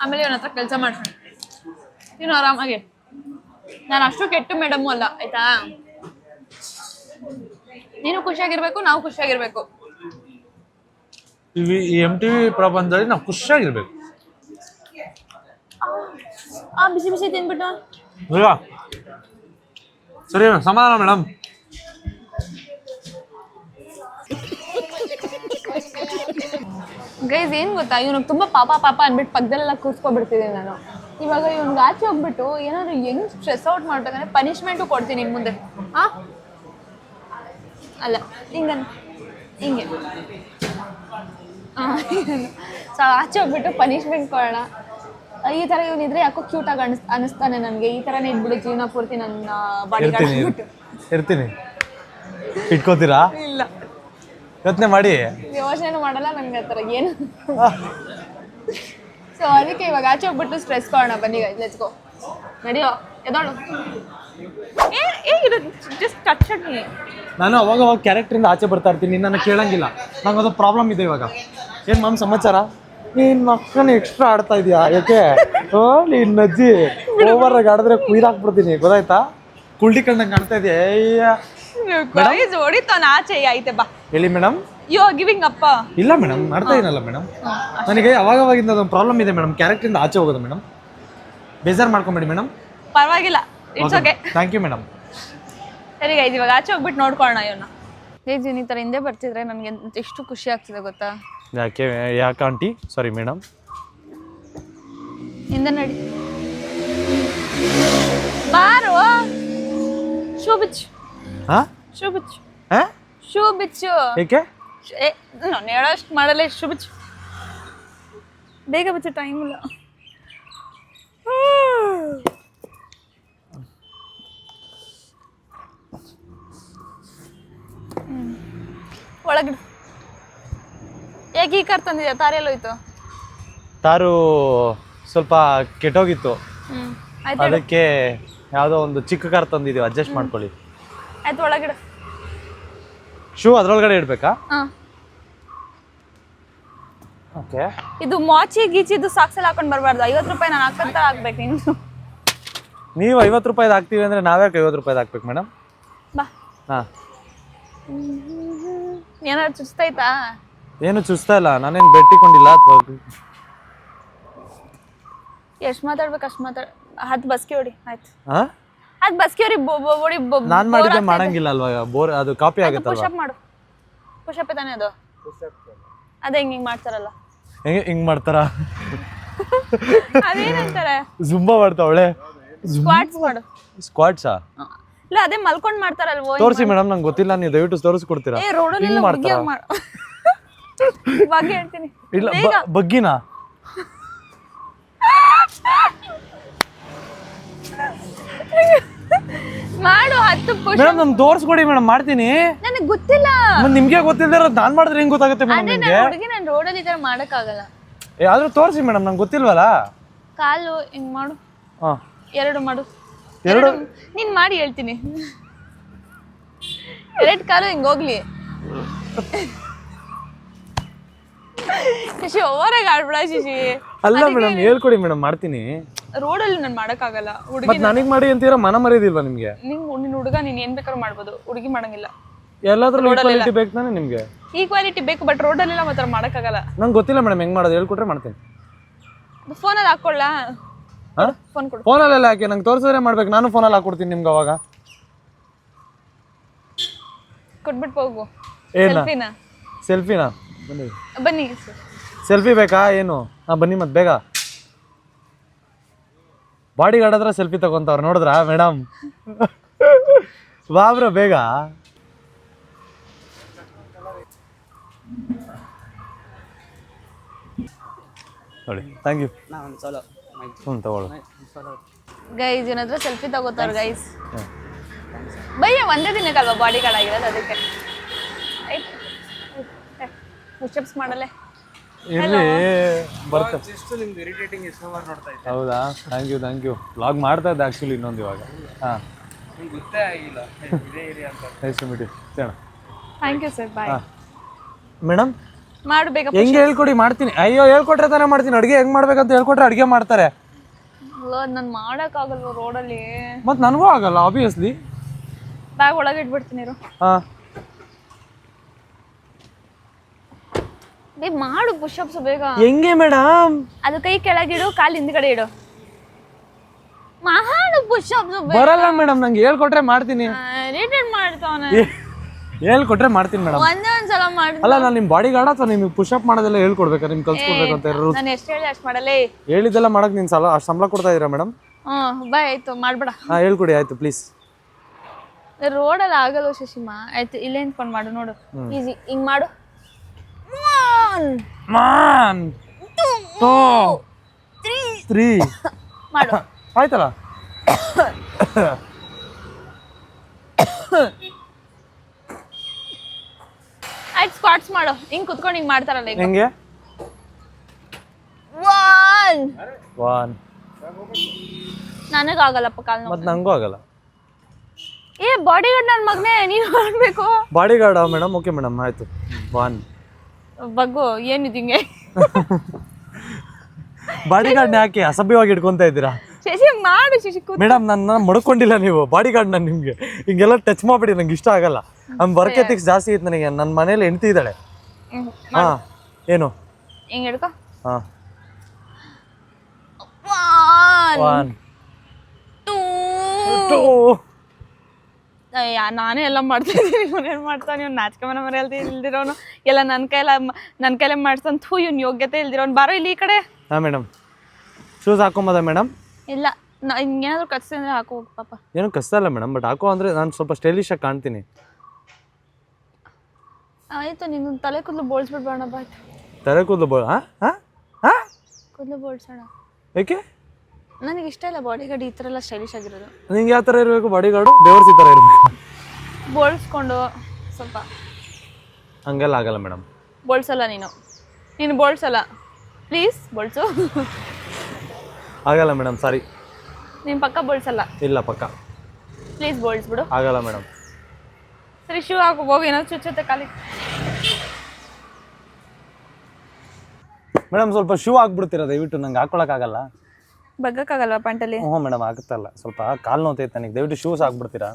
ಆಮೇಲೆ ಇವನ ಹತ್ರ ಕೆಲಸ ಮಾಡ್ಸೋಣ. ನೀನು ಆರಾಮಾಗಿ. ನಾನು ಅಷ್ಟು ಕೆಟ್ಟ ಮೇಡಮ್ಮು ಅಲ್ಲ ಆಯ್ತಾ? ನೀನು ಖುಷಿಯಾಗಿರ್ಬೇಕು, ನಾವು ಖುಷಿಯಾಗಿರ್ಬೇಕು. ಈ MTV ಪ್ರಪಂಚದಲ್ಲಿ ನಾವು ಖುಷಿಯಾಗಿರ್ಬೇಕು. ಬಿಸಿ ಬಿಸಿ ತಿನ್ಬಿಟ್ಟು ಸರಿ ಸಮಾಧಾನ ಮೇಡಮ್. ಗೈಸ್ ಏನ್ ಗೊತ್ತಾ, ಇವ್ನಿಗೆ ತುಂಬಾ ಪಾಪ ಪಾಪ ಅನ್ಬಿಟ್ಟು ಪಕ್ಕದಲ್ಲೆಲ್ಲ ಕೂರ್ಸ್ಕೊಬಿಡ್ತಿದ್ದೀನಿ ನಾನು. ಇವಾಗ ಇವ್ನಿಗೆ ಆಚೆ ಹೋಗ್ಬಿಟ್ಟು ಏನಾದ್ರು ಹೆಂಗ್ ಸ್ಟ್ರೆಸ್ ಔಟ್ ಮಾಡ್ಬೇಕಂದ್ರೆ ಪನಿಷ್ಮೆಂಟು ಕೊಡ್ತೀನಿ ಇನ್ ಮುಂದೆ. ಅಲ್ಲ ಹಿಂಗ ಹಿಂಗೆ ಸೊ ಆಚೆ ಹೋಗ್ಬಿಟ್ಟು ಪನಿಷ್ಮೆಂಟ್ ಕೊಡೋಣ. ಈ ಥರ ಇವನಿದ್ರೆ ಯಾಕೋ ಕ್ಯೂಟಾಗಿ ಅನಿಸ್ತಾನೆ ನನಗೆ. ಈ ಥರನೇ ಇದ್ಬಿಡು ಜೀವನ ಪೂರ್ತಿ ನನ್ನ ಬಾಡಿ ಗಾರ್ಡ್. ಇರ್ತೀನಿ. ಇಟ್ಕೋತೀರಾ? ಇಲ್ಲ, ಯೋಚನೆ ಮಾಡಿ. ಯೋಚನೆ ಮಾಡಲ್ಲ ನನಗೆ ಆ ಥರ ಏನು. ಸೊ ಅದಕ್ಕೆ ಇವಾಗ ಆಚೆ ಹೋಗ್ಬಿಟ್ಟು ಸ್ಟ್ರೆಸ್ ಕೊಡೋಣ. ಬನ್ನಿ ಲೆಟ್ಸ್ ಗೋ. ನಡಿಯೋ ಎದೋಳು. Just touch me. ನಾನು ಅವಾಗ ಕ್ಯಾರೆಕ್ಟ್ರಿಂದ ಆಚೆ ಬರ್ತಾ ಇರ್ತೀನಿ, ನನ್ನ ಕೇಳಂಗಿಲ್ಲ. ನಂಗೆ ಅದು ಪ್ರಾಬ್ಲಮ್ ಇದೆ ಇವಾಗ. ಏನು ಮಾಮ್ ಸಮಾಚಾರ? ನೀನ್ ಮಕ್ಕಳನ್ನ ಎಕ್ಸ್ಟ್ರಾ ಆಡ್ತಾ ಇದೀಯಾ? ಯಾಕೆ? ನೀನ್ ಅಜ್ಜಿ ಓವರಾಗಿ ಆಡಿದ್ರೆ ಕುಯ್ದಾಕ್ಬಿಡ್ತೀನಿ, ಗೊತ್ತಾಯ್ತಾ? ಕುಳ್ಳಿ ಕಣ್ಣಂಗೆ ಕಾಣ್ತಾ ಇದೆಯಾ? ಹೊಡಿತಾನ ಆಚೆ. ಐತೆ ಬಾ ಹೇಳಿ ಮೇಡಮ್. ಯು ಆರ್ ಗಿವಿಂಗ್ ಅಪ್ಪ. ಇಲ್ಲ ಮೇಡಮ್, ಮಾಡ್ತಾ ಇದೀನಲ್ಲ ಮೇಡಮ್. ನನಗೆ ಅವಾಗಿಂದ ಅದೊಂದು ಪ್ರಾಬ್ಲಮ್ ಇದೆ ಮೇಡಮ್, ಕ್ಯಾರೆಕ್ಟ್ರಿಂದ ಆಚೆ ಹೋಗೋದು ಮೇಡಮ್. ಬೇಜಾರು ಮಾಡ್ಕೊಂಬೇಡಿ ಮೇಡಮ್. ಪರವಾಗಿಲ್ಲ, it's okay. Thank you madam. ಸರಿ ಗೈಸ್, ಇವಾಗ ಆಚೆ ಹೋಗ್ಬಿಟ್ಟು ನೋಡ್ಕೊಳ್ಳೋಣ ಇವನ್ನ. ಗೈಸ್ ಈ ಥರ ಹಿಂದೆ ಬರ್ತಿದ್ರೆ ನನಗೆ ಎಷ್ಟು ಖುಷಿ ಆಗ್ತಿದೆ ಗೊತ್ತಾ? ಯಾಕೆ ಆಂಟಿ? Sorry madam. ಹಿಂದೆ ನಡಿ. ಬಾರು ಶೂ ಬಿಚ್ಚು. ಶೂ ಬಿಚ್ಚು. ಶೂ ಬಿಚ್ಚು. ಏಕೆ? ನಾನು ಹೇಳೋಷ್ಟು ಮಾಡಲ್ಲ. ಶೂ ಬಿಚ್ಚು, ಬೇಗ ಬಿಚ್ಚು, ಟೈಮ್ ಇಲ್ಲ. ಒಳಗಿಡು. ಯಾಕೆ ಈ ಕಾರ್ ತಂದಿದ್ಯಾ? ತಾರು ಎಲ್ಲೋಯ್ತು? ತಾರು ಸ್ವಲ್ಪ ಕೆಟ್ಟೋಗಿತ್ತು, ಆಯ್ತು ಅದಕ್ಕೆ ಯಾವುದೋ ಒಂದು ಚಿಕ್ಕ ಕಾರ್ ತಂದಿದ್ದೀವಿ, ಅಡ್ಜಸ್ಟ್ ಮಾಡ್ಕೊಳ್ಳಿ. ಆಯ್ತು, ಒಳಗಿಡು. ಶೂ ಅದ್ರೊಳಗಡೆ ಇಡ್ಬೇಕಾ? ಓಕೆ. ಇದು ಮಾಚಿ ಗೀಚಿದ್ದು ಸಾಕ್ಸ್ ಎಲ್ಲ ಹಾಕೊಂಡು ಬರಬಾರ್ದು. 50 ರೂಪಾಯಿ ನಾನು ಹಾಕಂತ ಹಾಕ್ಬೇಕು. ನೀನು ನೀವು 50 ರೂಪಾಯಿದು ಹಾಕ್ತೀವಿ ಅಂದರೆ ನಾವ್ಯಾಕೆ 50 ರೂಪಾಯಿದು ಹಾಕ್ಬೇಕು ಮೇಡಮ್? ಬಾ. ಹಾಂ. ಏನಾದ್ರು ಚುಚ್ತೈತಾ? ಏನು ಚುಸ್ತಾ ಇಲ್ಲ, ನಾನೇನು ಬೆಟ್ಟಿಕೊಂಡಿಲ್ಲ ಅಥವಾ ಎಷ್ಟು ಮಾತಾಡ್ಬೇಕು ಅಷ್ಟು ಹತ್ತು ಬಸ್ಕಿ ಹೊಡಿ ಆಯ್ತು. ಹಾ ಅದು ಬಸ್ಕಿ ಹೊಡಿ ಹೊಡಿ. ನಾನು ಮಾಡಿದ್ರೆ ಮಾಡಂಗಿಲ್ಲ ಅಲ್ವಾ, ಬೋರ್ ಅದು ಕಾಪಿ ಆಗುತ್ತಲ್ವಾ. ಪುಷಪ್ ಮಾಡು. ಪುಷಪ್ ತಾನೇ ಅದು. ಅದೇ ಹಿಂಗೆ ಮಾಡ್ತಾರಲ್ಲ. ಹಿಂಗ್ ಮಾಡ್ತಾರ? ಅದೇನಂತಾರೆ? ಜುಂಬಾ ಮಾಡ್ತಾವಳೆ. ಸ್ಕ್ವಾಟ್ಸ್ ಮಾಡು. ಸ್ಕ್ವಾಟ್ಸಾ? ಇಲ್ಲ ಅದೇ ಮಲ್ಕೊಂಡ್ ಮಾಡ್ತಾರಲ್ವೋ. ತೋರಿಸಿ ಮೇಡಮ್, ನಂಗೆ ಗೊತ್ತಿಲ್ಲ, ನೀವು ದಯವಿಟ್ಟು ತೋರಿಸ್ಕೊಡ್ತೀರಾ? ಏ ರೋಡಲ್ಲಿ ಹಿಂಗ್ ಮಾಡ್ತಾರ? ಬಗ್ಗೆ ಹೇಳ್ತೀನಿ. ಇಲ್ಲ ಬಗ್ಗಿನಾ? ಮಾಡು 10 ಪುಷ್. ಮೇಡಮ್ ನಮ್ಗೆ ತೋರಿಸ್ಕೊಡಿ ಮೇಡಮ್, ಮಾಡ್ತೀನಿ. ನನಗೆ ಗೊತ್ತಿಲ್ಲ. ನಿಮ್ಗೆ ಗೊತ್ತಿಲ್ಲದೆ ಇರೋದು ನಾನ್ ಮಾಡಿದ್ರೆ ಹೆಂಗ್ ಗೊತ್ತಾಗುತ್ತೆ ಮೇಡಮ್ ಅದೇ ನಿಮ್ಗೆ? ನಾನು ಹುಡುಗಿ, ನಾನು ರೋಡಲ್ಲಿ ಈ ಥರ ಮಾಡಕ್ಕಾಗಲ್ಲ. ಆದ್ರೂ ತೋರಿಸಿ ಮೇಡಮ್, ನಂಗೆ ಗೊತ್ತಿಲ್ವಲ್ಲ. ಕಾಲು ಹಿಂಗ್ ಮಾಡು. ಹಾ 2 ಮಾಡು. ಎರಡು ನೀನ್ ಮಾಡಿ ಹೇಳ್ತೀನಿ. 2 ಕಾಲು ಹಿಂಗ್ ಹೋಗ್ಲಿ. ಶಶಿ ಓವರಾಗಿ ಆಡ್ಬೇಡ ಶಶಿ. ಅಲ್ಲ ಮೇಡಮ್, ಹೇಳ್ಕೊಡಿ ಮೇಡಮ್, ಮಾಡ್ತೀನಿ. ರೋಡಲ್ಲಿ ನಾನು ಮಾಡಕ್ಕಾಗಲ್ಲ. ಹುಡುಗಿ ಮತ್ ನನಗ್ ಮಾಡಿ ಅಂತೀರಾ, ಮನ ಮರ್ಯಾದಿಲ್ವಾ ನಿಮ್ಗೆ? ನಿನ್ ಹುಡುಗ ನೀನ್ ಏನ್ ಬೇಕಾದ್ರೂ ಮಾಡ್ಬೋದು, ಹುಡುಗಿ ಮಾಡಂಗಿಲ್ಲ. ಎಲ್ಲಾದ್ರೂ ಈಕ್ವಾಲಿಟಿ ಬೇಕು ತಾನೆ ನಿಮ್ಗೆ? ಈಕ್ವಾಲಿಟಿ ಬೇಕು, ಬಟ್ ರೋಡಲ್ಲೆಲ್ಲ ಮಾತ್ರ ಮಾಡಕ್ಕಾಗಲ್ಲ. ನಂಗೆ ಗೊತ್ತಿಲ್ಲ ಮೇಡಮ್ ಹೆಂಗ್ ಮಾಡೋದು, ಹೇಳ್ಕೊಟ್ರೆ ಮಾಡ್ತೀನಿ. ಫೋನಲ್ಲಿ ಹಾಕೊಳ್ಳ. ಫೋನ್ ಕೊಡು. ಫೋನಲ್ಲೆಲ್ಲ ಹಾಕಿ ನಂಗೆ ತೋರಿಸಿದ್ರೆ ಮಾಡ್ಬೇಕು, ನಾನು ಫೋನಲ್ಲಿ ಹಾಕೊಡ್ತೀನಿ ನಿಮ್ಗೆ. ಅವಾಗ ಕೊಟ್ಬಿಟ್ಟು ಹೋಗು. ಏನ ಸೆಲ್ಫಿನಾ? ಬನ್ನಿ. ಸೆಲ್ಫಿ ಬೇಕಾ ಏನು? ಬನ್ನಿ ಮತ್ತೆ ಬೇಗ. ಬಾಡಿ ಗಾರ್ಡ್ ಹತ್ರ ಸೆಲ್ಫಿ ತಗೊಂತವ್ರು ನೋಡಿದ್ರಾ ಮೇಡಮ್? ಬಾಬ್ರ ಬೇಗ. ನೋಡಿ, ಥ್ಯಾಂಕ್ ಯು. ತಗೊಳ್ಳು. ಗೈಸ್ ಏನಾದ್ರೂ ಸೆಲ್ಫಿ ತಗೋತಾರ ಗೈಸ್. ಭಯ್ಯ ಒಂದೇ ದಿನಕ್ಕಲ್ವಾ ಬಾಡಿ ಗಾರ್ಡ್ ಆಗಿರೋದು, ಅದಕ್ಕೆ. ಪುಷಪ್ಸ್ ಮಾಡಲೆ ಇರ್ಲಿ ಬರ್ತಾ. ಹೌದಾ? Thank you. ವ್ಲಾಗ್ ಮಾಡ್ತಾ ಇದ್ದೆ ಆ್ಯಕ್ಚುಲಿ ಇನ್ನೊಂದು ಇವಾಗ. ಹಾಂ ಗೊತ್ತೇ ಆಗಿಲ್ಲ. Nice to meet you. Thank you sir, bye. Madam ಮಾಡು ಬೇಗ. ಹೆಂಗೆ ಹೇಳ್ಕೊಡಿ, ಮಾಡ್ತೀನಿ. ಅಯ್ಯೋ ಹೇಳ್ಕೊಟ್ರೆ ತಾನೇ ಮಾಡ್ತೀನಿ. ಅಡುಗೆ ಹೆಂಗ್ ಮಾಡ್ಬೇಕಂತ ಹೇಳ್ಕೊಟ್ರೆ ಅಡುಗೆ ಮಾಡ್ತಾರೆ. ನಾನು ಮಾಡಕ್ಕಾಗಲ್ವ ರೋಡಲ್ಲಿ. ಮತ್ತು ನನಗೂ ಆಗಲ್ಲ ಆಬ್ವಿಯಸ್ಲಿ. ಬ್ಯಾಗ್ ಒಳಗೆ ಇಟ್ಬಿಡ್ತೀನಿ ಇರು. ಹಾಂ ಮಾಡು ಪುಷಪ್ಸ್ ಬೇಗ. ಹೆಂಗೆ ಮೇಡಮ್? ಅದು ಕೈ ಕೆಳಗಿಡು, ಕಾಲು ಹಿಂದ್ಗಡೆ ಇಡು. ಮಾಡು ಪುಷಪ್ಸ್. ಬರಲ್ಲ ಮೇಡಮ್, ನಂಗೆ ಹೇಳ್ಕೊಟ್ರೆ ಮಾಡ್ತೀನಿ. ರಿಟರ್ನ್ ಮಾಡ್ತಾವನೆ. ಹೇಳ್ಕೊಟ್ರೆ ಮಾಡ್ತೀನಿ ಮೇಡಮ್. ಒಂದೊಂದ್ಸಲ ಮಾಡಿ. ಅಲ್ಲ, ನಾನು ನಿಮ್ಮ ಬಾಡಿ ಗಾರ್ಡ್ ಅಥವಾ ನಿಮ್ಗೆ ಪುಷಪ್ ಮಾಡೋದೆಲ್ಲ ಹೇಳ್ಕೊಡ್ಬೇಕಾ? ನಿಮ್ಗೆ ಕಲ್ಸ್ಕೊಡ್ಬೇಕಂತ ಇರೋ ನಾನು ಎಷ್ಟು ಹೇಳಿ ಅಷ್ಟು ಮಾಡಲೇ. ಹೇಳಿದ್ದೆಲ್ಲ ಮಾಡಕ್ ನೀನು ಅಷ್ಟು ಸಂಬಳ ಕೊಡ್ತಾ ಇದೀರಾ ಮೇಡಮ್? ಬಾಯ್ ಆಯ್ತು, ಮಾಡ್ಬೇಡ. ಹೇಳ್ಕೊಡಿ ಆಯ್ತು ಪ್ಲೀಸ್. ರೋಡಲ್ಲಿ ಆಗಲ್ಲ ಶಶಿಮಾ. ಆಯ್ತು ಇಲ್ಲೇ ನಿಂತ್ಕೊಂಡು ಮಾಡು, ನೋಡು ಈಸಿ. ಹಿಂಗ್ ಮಾಡು. ಮಾನ್ 2 3 ಮಾಡು. ಆಯ್ತಲ್ಲ. ಆಯ್ತು ಸ್ಕ್ವಾಟ್ಸ್ ಮಾಡು. ಹಿಂಗ್ ಕುತ್ಕೊಂಡು ಹಿಂಗ್ ಮಾಡ್ತಾರಲ್ಲ ಈಗ. ಹೆಂಗೆ? 1 ನನಗಾಗಲ್ಲಪ್ಪ ಕಾಲು. ಮತ್ತೆ ನಂಗೂ ಆಗಲ್ಲ. ಏ ಬಾಡಿ ಗಾರ್ಡ್ ನನ್ನ ಮಗನೇ, ನೀನು ಮಾಡ್ಬೇಕು. Bodyguard madam? Okay madam, ಆಯ್ತು. 1 ಬಗ್ಗು ಏನಿದೆ ಹಿಂಗೆ? ಬಾಡಿ ಗಾರ್ಡ್ನ ಯಾಕೆ ಅಸಭ್ಯವಾಗಿ ಇಟ್ಕೊಂತ ಇದ್ದೀರಾ? ಶಶಿ ಮಾಡು ಶಶಿ. ಮೇಡಮ್ ನನ್ನ ಮಡ್ಕೊಂಡಿಲ್ಲ ನೀವು ಬಾಡಿ ಗಾರ್ಡ್. ನಾನು ನಿಮ್ಗೆ ಹಿಂಗೆಲ್ಲ ಟಚ್ ಮಾಡ್ಬಿಡಿ, ನಂಗೆ ಇಷ್ಟ ಆಗಲ್ಲ. ನಮ್ಮ ವರ್ಕ್ ಎಥಿಕ್ಸ್ ಜಾಸ್ತಿ ಐತೆ ನನಗೆ. ನನ್ನ ಮನೇಲಿ ಹೆಂಡ್ತಿ ಇದ್ದಾಳೆ. ಹಾ ಏನು ಹಿಂಗೆ ಹಿಡ್ಕೊ. ಹಾ 1 2 ನಾನೇ ಎಲ್ಲ ಮಾಡ್ತಿದ್ದೀನಿ. ಇವನೇನು ಮಾಡ್ತಾನೆ? ಇವ್ನು ನಾಚಿಕೆ ಮನೆ ಮರೆಯಲ್ತಿ ಇಲ್ದಿರೋನು, ಎಲ್ಲ ನನ್ನ ಕೈಲೇ ಮಾಡ್ತಾನೆ. ಥೂ, ಇವ್ನು ಯೋಗ್ಯತೆ ಇಲ್ದಿರೋನು. ಬಾರೋ ಇಲ್ಲಿ ಈ ಕಡೆ. ಹಾಂ ಮೇಡಮ್. Shoes ಹಾಕೊಂಬೋದಾ madam? ಇಲ್ಲ, ಹಿಂಗೇನಾದ್ರು ಕಚ್ತಿದ್ರೆ ಹಾಕೋ ಹೋಗಿ ಪಾಪ. ಏನು ಕಷ್ಟಲ್ಲ ಮೇಡಮ್, ಬಟ್ ಹಾಕೋ ಅಂದರೆ ನಾನು ಸ್ವಲ್ಪ ಸ್ಟೈಲಿಶ್ ಆಗಿ ಕಾಣ್ತೀನಿ. ಆಯಿತು, ನೀನು ತಲೆ ಕೂದಲು ಬೋಳ್ಸ್ಬಿಡ್ಬೇಡ. ಬಾಯ್ತು ತಲೆ ಕೂದಲು ಕೂದಲು ಬೋಳ್ಸೋಣ. ಏಕೆ? ನನಗೆ ಇಷ್ಟ ಇಲ್ಲ ಬಾಡಿ ಗಾರ್ಡ್ ಈ ಥರ ಎಲ್ಲ ಸ್ಟೈಲಿಶ್ ಆಗಿರೋದು. ನಿಂಗೆ ಯಾವ ಥರ ಇರಬೇಕು ಬಾಡಿ ಗಾರ್ಡು? ಬೇವರ್ಸಿ ಥರ ಇರಬೇಕು. ಬೋಳ್ಸ್ಕೊಂಡು ಸ್ವಲ್ಪ. ಹಂಗೆಲ್ಲ ಆಗಲ್ಲ ಮೇಡಮ್. ಬೋಳ್ಸಲ್ಲ ನೀನು ಬೋಳ್ಸಲ್ಲ. ಪ್ಲೀಸ್ ಬೋಳ್ಸು. ಆಗಲ್ಲ ಮೇಡಮ್, ಸಾರಿ. ನೀನು ಪಕ್ಕ ಬೋಳ್ಸಲ್ಲ? ಇಲ್ಲ ಪಕ್ಕ. ಪ್ಲೀಸ್ ಬೋಳ್ಸ್ಬಿಡು. ಆಗಲ್ಲ ಮೇಡಮ್. ಸರಿ, ಶೂ ಹಾಕು ಹೋಗಿ. ಏನೋ ಚುಚ್ಚುತ್ತೆ ಕಾಲಿಗೆ. ಮೇಡಮ್ ಸ್ವಲ್ಪ ಶೂ ಹಾಕ್ಬಿಡ್ತೀರಾ ದಯವಿಟ್ಟು? ನಂಗೆ ಹಾಕೊಳಕ್ಕಾಗಲ್ಲ. ಬಗ್ಗಕ್ಕಾಗಲ್ವಾ ಪ್ಯಾಂಟಲ್ಲಿ? ಹ್ಞೂ ಮೇಡಮ್, ಆಗುತ್ತಲ್ಲ. ಸ್ವಲ್ಪ ಕಾಲು ನೋತೈತೆ ನನಗೆ. ದಯವಿಟ್ಟು ಶೂಸ್ ಹಾಕ್ಬಿಡ್ತೀರಾ?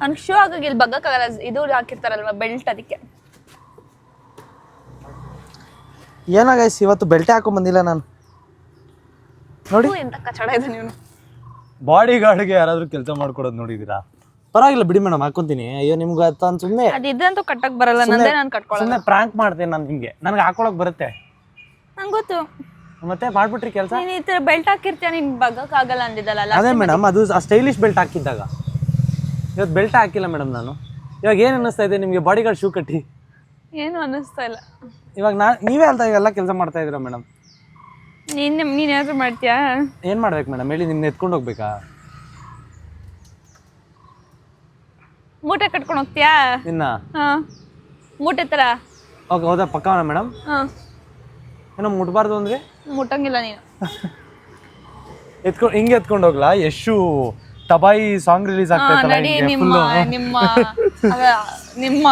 ಅವ್ನಿಗೆ ಶೂ ಆಗಾಗಿ ಇಲ್ಲಿ ಬಗ್ಗಕ್ಕಾಗಲ್ಲ, ಇದು ಹಾಕಿರ್ತಾರಲ್ವ ಬೆಲ್ಟ್, ಅದಕ್ಕೆ. ಏನೋ ಗೈಸ್ ಇವತ್ತು ಬೆಲ್ಟೆ ಹಾಕೊಂಡ್ ಬಂದಿಲ್ಲ ನಾನು. ನೋಡಿ ಎಂತ ಕಚಡ ಇದೆ ನೀವು. ಬಾಡಿ ಗಾರ್ಡ್ಗೆ ಯಾರಾದ್ರೂ ಕೆಲಸ ಮಾಡ್ಕೊಡೋದು ನೋಡಿದೀರಾ? ಪರವಾಗಿಲ್ಲ ಬಿಡಿ ಮೇಡಮ್, ಹಾಕೊಂತೀನಿ. ಅಯ್ಯೋ ನಿಮ್ಗೆ ಅಂತ ಸುಮ್ಮನೆ ಅದಿದ್ದಂತೂ ಕಟ್ಟಕ್ ಬರಲ್ಲ, ನಂದೇ ನಾನು ಕಟ್ಕೊಳ್ಳಲ್ಲ. ಸುಮ್ಮನೆ ಪ್ರಾಂಕ್ ಮಾಡ್ತೇನೆ ನಾನು ನಿಮ್ಗೆ, ನನಗೆ ಹಾಕೊಳಕ್ ಬರುತ್ತೆ. ನಂಗೆ ಗೊತ್ತು. ಮತ್ತೆ ಮಾಡ್ಬಿಟ್ರಿ ಕೆಲಸ. ನೀನ್ ಈ ತರ ಬೆಲ್ಟ್ ಹಾಕಿರ್ತೀಯ, ನಿನ್ ಬಗ್ಗಕ್ ಆಗಲ್ಲ ಅಂದಿದ್ದಲ್ಲ. ಅದೇ ಮೇಡಮ್, ಅದು ಸ್ಟೈಲಿಶ್ ಬೆಲ್ಟ್ ಹಾಕಿದ್ದಾಗ. ಇವತ್ತು ಬೆಲ್ಟ್ ಹಾಕಿಲ್ಲ ಮೇಡಮ್ ನಾನು. ಇವಾಗ ಏನು ಅನ್ನಿಸ್ತಾ ಇದೆ ನಿಮಗೆ ಬಾಡಿ ಗಾರ್ಡ್ ಶೂ ಕಟ್ಟಿ? ಏನು ಅನ್ನಿಸ್ತಾ ಇಲ್ಲ. ಇವಾಗ ನೀವೇ ಅಲ್ತಾ ಇವೆಲ್ಲ ಕೆಲಸ ಮಾಡ್ತಾ ಇದ್ದೀರಾ ಮೇಡಮ್? ನೀನ್ ಏನಾದ್ರು ಮಾಡ್ತೀಯಾ? ಏನು ಮಾಡ್ಬೇಕು ಮೇಡಮ್ ಹೇಳಿ? ನಿಮ್ನ ಎತ್ಕೊಂಡು ಹೋಗ್ಬೇಕಾ? ಮೂಟೆ ಕಟ್ಕೊಂಡು ಹೋಗ್ತೀಯಾ? ಇನ್ನ ಮೂಟೆ ತರ. ಓಕೆ, ಹೌದಾ? ಪಕ್ಕವನ ಮೇಡಮ್? ಏನೋ ಮುಟ್ಬಾರ್ದು ಅಂದ್ರೆ ಮುಟ್ಟಂಗಿಲ್ಲ ನೀನು. ಹಿಂಗೆ ಎತ್ಕೊಂಡು ಹೋಗ್ಲಾ? ಯಶು ತಬಾಯಿ ಸಾಂಗ್ ರಿಲೀಸ್ ಆಗ್ತೈತಲ್ಲ, ನಡಿ ನಿಮ್ಮ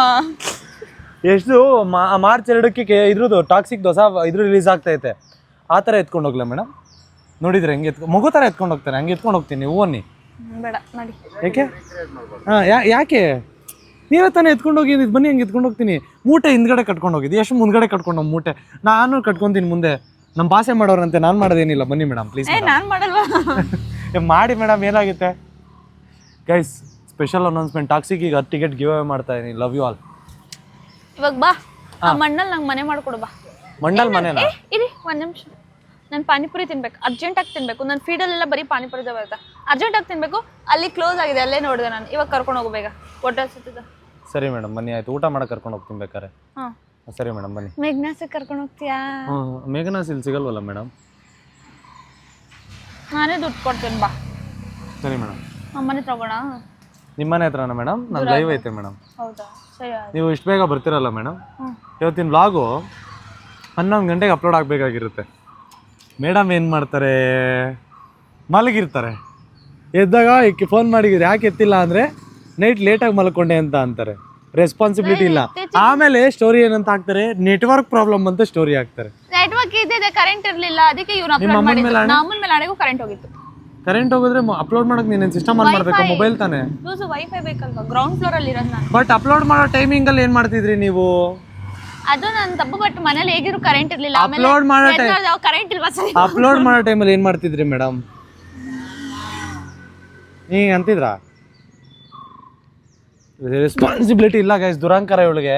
ಎಷ್ಟು ಮಾರ್ಚ್ 2ಕ್ಕೆ ಇದ್ರದ್ದು ಟಾಕ್ಸಿಕ್ ಹೊಸ ಇದ್ರ ರಿಲೀಸ್ ಆಗ್ತೈತೆ. ಆ ಥರ ಎತ್ಕೊಂಡು ಹೋಗ್ಲಾ ಮೇಡಮ್? ನೋಡಿದ್ರೆ ಹೆಂಗೆ ಮಗು ಥರ ಎತ್ಕೊಂಡು ಹೋಗ್ತಾರೆ, ಹಂಗೆ ಎತ್ಕೊಂಡು ಹೋಗ್ತೀನಿ. ನೀವು ಓನ್ನಿ ಬೇಡ ನಡಿ. ಯಾಕೆ? ಯಾಕೆ ನೀವೇ ತಾನೇ ಎತ್ಕೊಂಡು ಹೋಗಿ ಬನ್ನಿ, ಹಂಗೆ ಎತ್ಕೊಂಡು ಹೋಗ್ತೀನಿ. ಮೂಟೆ ಹಿಂದ್ಗಡೆ ಕಟ್ಕೊಂಡು ಹೋಗಿದ್ದು, ಎಷ್ಟು ಮುಂದ್ಗಡೆ ಕಟ್ಕೊಂಡು ಹೋಗಿ ಮೂಟೆ ನಾನು ಕಟ್ಕೊತೀನಿ ಮುಂದೆ. ನಮ್ಮ ಭಾಷೆ ಮಾಡೋರಂತೆ, ನಾನು ಮಾಡೋದೇನಿಲ್ಲ. ಬನ್ನಿ ಮೇಡಮ್ ಪ್ಲೀಸ್. ನಾನು ಮಾಡಲ್ವಾ? ಮಾಡಿ ಮೇಡಮ್, ಏನಾಗುತ್ತೆ ಗೈಸ್? ಸ್ಪೆಷಲ್ ಅನೌನ್ಸ್ಮೆಂಟ್, ಟಾಕ್ಸಿಕ್ ಈಗ ಟಿಕೆಟ್ ಗಿವ್ ಅವೇ ಮಾಡ್ತಾ ಇದೀನಿ. Love you all. ಇವಾಗ ಬಾ, ಆ ಮಣ್ಣಲ್ಲಿ ನಂಗೆ ಮನೆ ಮಾಡ್ಕೊಡು ಬಾ. ಮಂಡಲ್ ಮನೆನಾ? ಇರಿ ಒಂದ್ ನಿಮಿಷ, ನಾನು ಪಾನಿಪುರಿ ತಿನ್ಬೇಕು, ಅರ್ಜೆಂಟಾಗಿ ತಿನ್ಬೇಕು. ನನ್ನ ಫೀಡಲ್ಲೆಲ್ಲ ಬರೀ ಪಾನಿಪುರಿದ ಬರುತ್ತೆ, ಅರ್ಜೆಂಟಾಗಿ ತಿನ್ಬೇಕು. ಅಲ್ಲಿ ಕ್ಲೋಸ್ ಆಗಿದೆ, ಅಲ್ಲೇ ನೋಡಿದೆ ನಾನು. ಇವಾಗ ಕರ್ಕೊಂಡು ಹೋಗ್ಬೇಕ, ಹೊಟ್ಟೆ ಹಸಿತದ. ಸರಿ ಮೇಡಮ್ ಬನ್ನಿ, ಆಯ್ತು. ಊಟ ಮಾಡಕ್ಕೆ ಕರ್ಕೊಂಡು ಹೋಗ್ತೀನಿ ಬೇಕಾರೆ. ಹಾಂ ಸರಿ ಮೇಡಮ್ ಬನ್ನಿ. ಮೇಘನಾಸಿಗೆ ಕರ್ಕೊಂಡು ಹೋಗ್ತೀಯಾ? ಮೇಘನಾಸ್ ಇಲ್ಲಿ ಸಿಗಲ್ವಲ್ಲ ಮೇಡಮ್? ನಾನೇ ದುಡ್ಡು ಕೊಡ್ತೀನಿ ಬಾ. ಸರಿ ಮೇಡಮ್. ಅಮ್ಮನೆ ತಗೋಣ. ನಿಮ್ಮ ಮನೆ ಹತ್ರನಾ ಮೇಡಮ್? ನಾನು ಲೈವ್ ಐತೆ ಮೇಡಮ್. ಹೌದಾ? ಸರಿ. ನೀವು ಇಷ್ಟು ಬೇಗ ಬರ್ತೀರಲ್ಲ ಮೇಡಮ್? ಇವತ್ತಿನ ವ್ಲಾಗು 11 ಗಂಟೆಗೆ ಅಪ್ಲೋಡ್ ಆಗಬೇಕಾಗಿರುತ್ತೆ. ಮೇಡಮ್ ಏನು ಮಾಡ್ತಾರೆ, ಮಲಗಿರ್ತಾರೆ. ಎದ್ದಾಗ ಫೋನ್ ಮಾಡಿದ್ರೆ ಯಾಕೆ ಎತ್ತಿಲ್ಲ ಅಂದರೆ ನೈಟ್ ಲೇಟಾಗಿ ಮಲ್ಕೊಂಡೆ ಅಂತ ಅಂತಾರೆ. ರೆಸ್ಪಾನ್ಸಿಬಿಲಿಟಿ ಇಲ್ಲ. ಆಮೇಲೆ ಸ್ಟೋರಿ ಏನಂತ ಹಾಕ್ತಾರೆ, ನೆಟ್ವರ್ಕ್ ಪ್ರಾಬ್ಲಮ್ ಅಂತ ಸ್ಟೋರಿ ಹಾಕ್ತಾರೆ. ನೆಟ್ವರ್ಕ್ ಇದೆ, ಕರೆಂಟ್ ಇರಲಿಲ್ಲ, ಅದಕ್ಕೆ ಇವ್ನು ಅಪ್ಲೋಡ್ ಮಾಡಿದ್ರು. ನಮ್ಮನ ಮೇಲೆ ಆಣೆಗೂ ಕರೆಂಟ್ ಹೋಗಿತ್ತು. ಕರೆಂಟ್ ಹೋಗಿದ್ರೆ ಅಪ್ಲೋಡ್ ಮಾಡಕ್ಕೆ ನೀನು ಸಿಸ್ಟಮ್ ಆನ್ ಮಾಡಬೇಕು, ಮೊಬೈಲ್ ತಾನೆ. ವೈಫೈ ಬೇಕಲ್ವಾ? ಗ್ರೌಂಡ್ ಫ್ಲೋರ್ ಅಲ್ಲಿ ಇರೋದು ನಾನು. ಬಟ್ ಅಪ್ಲೋಡ್ ಮಾಡೋ ಟೈಮಿಂಗಲ್ಲಿ ಏನು ಮಾಡ್ತಿದ್ರಿ ನೀವು? ಅದು ನನ್ನ ತಪ್ಪು. ಬಟ್ ಮನೇಲಿ ಹೇಗಿದ್ರು ಕರೆಂಟ್ ಇರಲಿಲ್ಲ. ಅಪ್ಲೋಡ್ ಮಾಡೋ ಕರೆಂಟ್ ಇಲ್ವಾ? ಸರಿ, ಅಪ್ಲೋಡ್ ಮಾಡೋ ಟೈಮಲ್ಲಿ ಏನು ಮಾಡ್ತಿದ್ರಿ ಮೇಡಮ್? ನೀ ಅಂತಿದ್ರಾ? ರೆಸ್ಪಾನ್ಸಿಬಿಲಿಟಿ ಇಲ್ಲ ಗೈಸ್, ದುರಂಕಾರ ಇವಳಿಗೆ.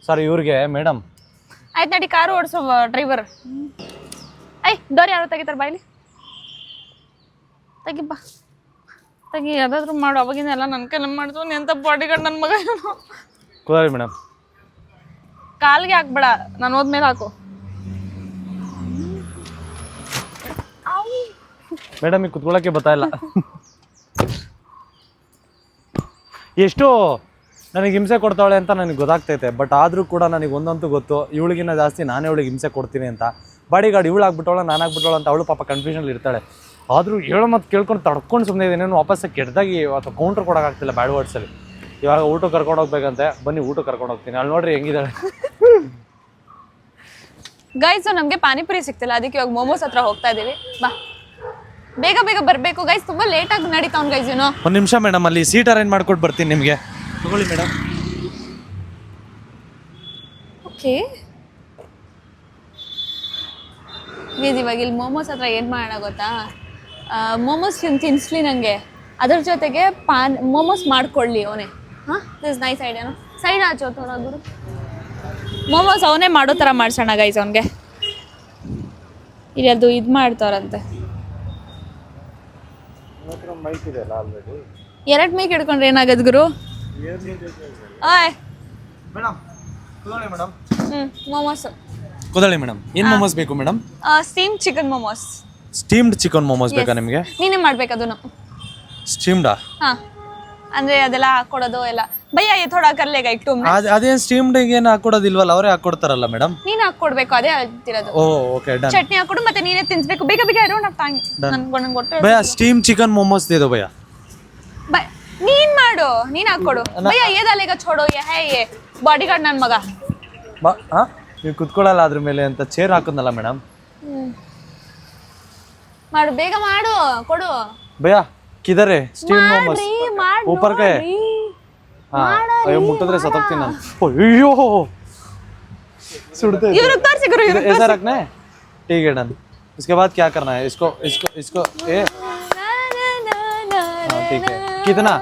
ಸಾರಿ ಇವ್ರಿಗೆ ಮೇಡಮ್. ಆಯ್ತು ನಡಿ, ಕಾರು ಓಡಿಸೋ ಡ್ರೈವರ್. ಡೋರ್ ಯಾರು ತೆಗಿತಾರೆ ಬಾಯ್ಲಿ? ತೆಗಿಪ್ಪ, ತೆಗಿ. ಯಾವ್ದಾದ್ರು ಮಾಡು. ಅವಾಗಿಂದ ಎಲ್ಲ ನನ್ನ ಕೈಲಿ ಮಾಡಿದ್ರು. ಎಂತ ಬಾಡಿ ಗಾರ್ಡ್ ನನ್ನ ಮಗ. ಕೂದಾರಿ ಮೇಡಮ್. ಕಾಲ್ಗೆ ಹಾಕ್ಬೇಡ, ನಾನು ಹೋದ್ಮೇಲೆ ಹಾಕು. ಮೇಡಮ್ ಈಗ ಕುತ್ಕೊಳ್ಳೋಕ್ಕೆ ಬರ್ತಾ ಇಲ್ಲ. ಎಷ್ಟು ನನಗೆ ಹಿಂಸೆ ಕೊಡ್ತಾವಳೆ ಅಂತ ನನಗೆ ಗೊತ್ತಾಗ್ತೈತೆ. ಬಟ್ ಆದರೂ ಕೂಡ ನನಗೆ ಒಂದಂತೂ ಗೊತ್ತು, ಇವಳಿಗಿನ್ನ ಜಾಸ್ತಿ ನಾನೇ ಅವಳಿಗೆ ಹಿಂಸೆ ಕೊಡ್ತೀನಿ ಅಂತ. ಬಾಡಿ ಗಾರ್ಡ್ ಇವಳು ಆಗ್ಬಿಟ್ಟವಳ, ನಾನು ಆಗ್ಬಿಟ್ಟವಳ ಅಂತ ಅವಳು ಪಾಪ ಕನ್ಫ್ಯೂಷನಲ್ಲಿ ಇರ್ತಾಳೆ. ಆದರೂ ಹೇಳೋ ಮತ್ತು ಕೇಳ್ಕೊಂಡು ತಡ್ಕೊಂಡು ಸುಮ್ಮನೆ ಇದೇನೇನು ವಾಪಸ್ ಕೆಟ್ಟದಾಗಿ ಅಥವಾ ಕೌಂಟ್ರ್ ಕೊಡೋಕ್ಕಾಗ್ತಿಲ್ಲ ಬ್ಯಾಡ್ ವರ್ಡ್ಸಲ್ಲಿ. ಇವಾಗ ಊಟಕ್ಕೆ ಕರ್ಕೊಂಡು ಹೋಗ್ಬೇಕಂತೆ. ಬನ್ನಿ ಊಟಕ್ಕೆ ಕರ್ಕೊಂಡು ಹೋಗ್ತೀನಿ. ಅಲ್ಲಿ ನೋಡ್ರಿ ಹೆಂಗಿದ್ದಾಳೆ. ಗೈಸ್ ನಮಗೆ ಪಾನಿಪುರಿ ಸಿಗ್ತಿಲ್ಲ, ಅದಕ್ಕೆ ಇವಾಗ ಮೋಮೋಸ್ ಹತ್ರ ಹೋಗ್ತಾ ಇದೀವಿ. ಬಾ, ಬೇಗ ಬೇಗ ಬರಬೇಕು ಗೈಸ್, ತುಂಬ ಲೇಟಾಗಿ ನಡೀತಾವ್ ಗೈಸ್. ಏನೋ ಒಂದು ನಿಮಿಷ ಮೇಡಮ್, ಅಲ್ಲಿ ಸೀಟ್ ಅರೇಂಜ್ ಮಾಡ್ಕೊಟ್ಟು ಬರ್ತೀನಿ ನಿಮಗೆ. ತಗೊಳ್ಳಿ ಮೇಡಮ್. ಓಕೆ ಇವಾಗ ಇಲ್ಲಿ ಮೋಮೋಸ್ ಹತ್ರ ಏನು ಮಾಡೋಣ ಗೊತ್ತಾ? ಮೋಮೋಸ್ ತಿನ್ನಿಸ್ಲಿ ನನಗೆ, ಅದ್ರ ಜೊತೆಗೆ ಮೋಮೋಸ್ ಮಾಡ್ಕೊಳ್ಳಿ ಅವನೇ. ಹಾಂ, ದಿಸ್ ನೈಸ್ ಐಡಿಯಾನು. ಸೈಡ್ ಆಚೋ ಥೋಡ ಗುರು. ಮೋಮೋಸ್ ಅವನೇ ಮಾಡೋ ಥರ ಮಾಡ್ಸೋಣ ಗೈಸ್ ಅವನಿಗೆ. ಇಲ್ಲಿ ಅದು ಇದು ಮಾಡ್ತಾರಂತೆ. 2 ಮೈಕ್ ಹಿಡ್ಕೊಂಡ್ರೆ ಏನಾಗದ್ ಗುರು? ಆಯ್ ಮೋಮೋಸ್ ಕೂದಳಿ ಮೇಡಮ್. ಏನು ಮೋಮೋಸ್ ಬೇಕು madam? Steam chicken momos. Steamed chicken momos ಬೇಕಾ ನಿಮಗೆ? ನೀನೇ ಮಾಡ್ಬೇಕು ಅದನ್ನು. ಸ್ಟೀಮ್ಡಾ? ಹಾಂ, ಅಂದರೆ ಅದೆಲ್ಲ ಹಾಕ್ಕೊಡೋದು ಎಲ್ಲ. ಭಯ್ಯ ಥೋಡಾ ಕರ್ಲೇಗ ಇಟ್ಟು. ಅದೇನು ಸ್ಟೀಮ್ಡಿಗೆ ಏನು ಹಾಕ್ಕೊಡೋದಿಲ್ವಲ್ಲ, ಅವರೇ ಹಾಕ್ಕೊಡ್ತಾರಲ್ಲ ಮೇಡಮ್? ನೀನು ಹಾಕ್ಕೊಡ್ಬೇಕು, ಅದೇ ಹೇಳ್ತಿರೋದು. ಓ ಓಕೆ ಡನ್. ಚಟ್ನಿ ಹಾಕ್ಕೊಡು, ಮತ್ತೆ ನೀನೇ ತಿನ್ಸ್ಬೇಕು. ಬೇಗ ಬೇಗ ಇರೋ. ನಾವು ನಂಗೆ ಕೊಟ್ಟು bhaiya steam chicken momos they ದೋ ಭಯ್ಯ. ನೀನ್ ಮಾಡು, ನೀನ್ ಹಾಕ್ಕೊಡು ಭಯ್ಯ. ಏದಾಲೇಗ ಛೋಡೋ ಹೇ ಬಾಡಿ ಗಾರ್ಡ್ ನನ್ನ ಮಗ. ಹಾಂ, ನೀವು ಕುತ್ಕೊಳ್ಳಲ್ಲ ಅದ್ರ ಮೇಲೆ ಅಂತ ಚೇರ್ ಹಾಕೋದ್ನಲ್ಲ ಮೇಡಮ್. ಮಾಡು ಬೇಗ ಮಾಡು ಕೊಡು ಭಯ್ಯ किधर है स्टीम मोमोस ಮಾಡ್ರಿ, ಮಾಡ್ ऊपर का है ನೋಡ್ರಿ. हाँ अयो मुट्टिದ್ರೆ ಸತ್ತೋಗ್ತೀನಿ ನಾನು ಅಯ್ಯೋ सुड़ते ಇವ್ರಿಗೆ ತೋರ್ಸಿ ಗುರು इधर ऐसा रखना है ठीक है डन इसके बाद क्या करना है इसको इसको इसको ए हाँ ठीक है कितना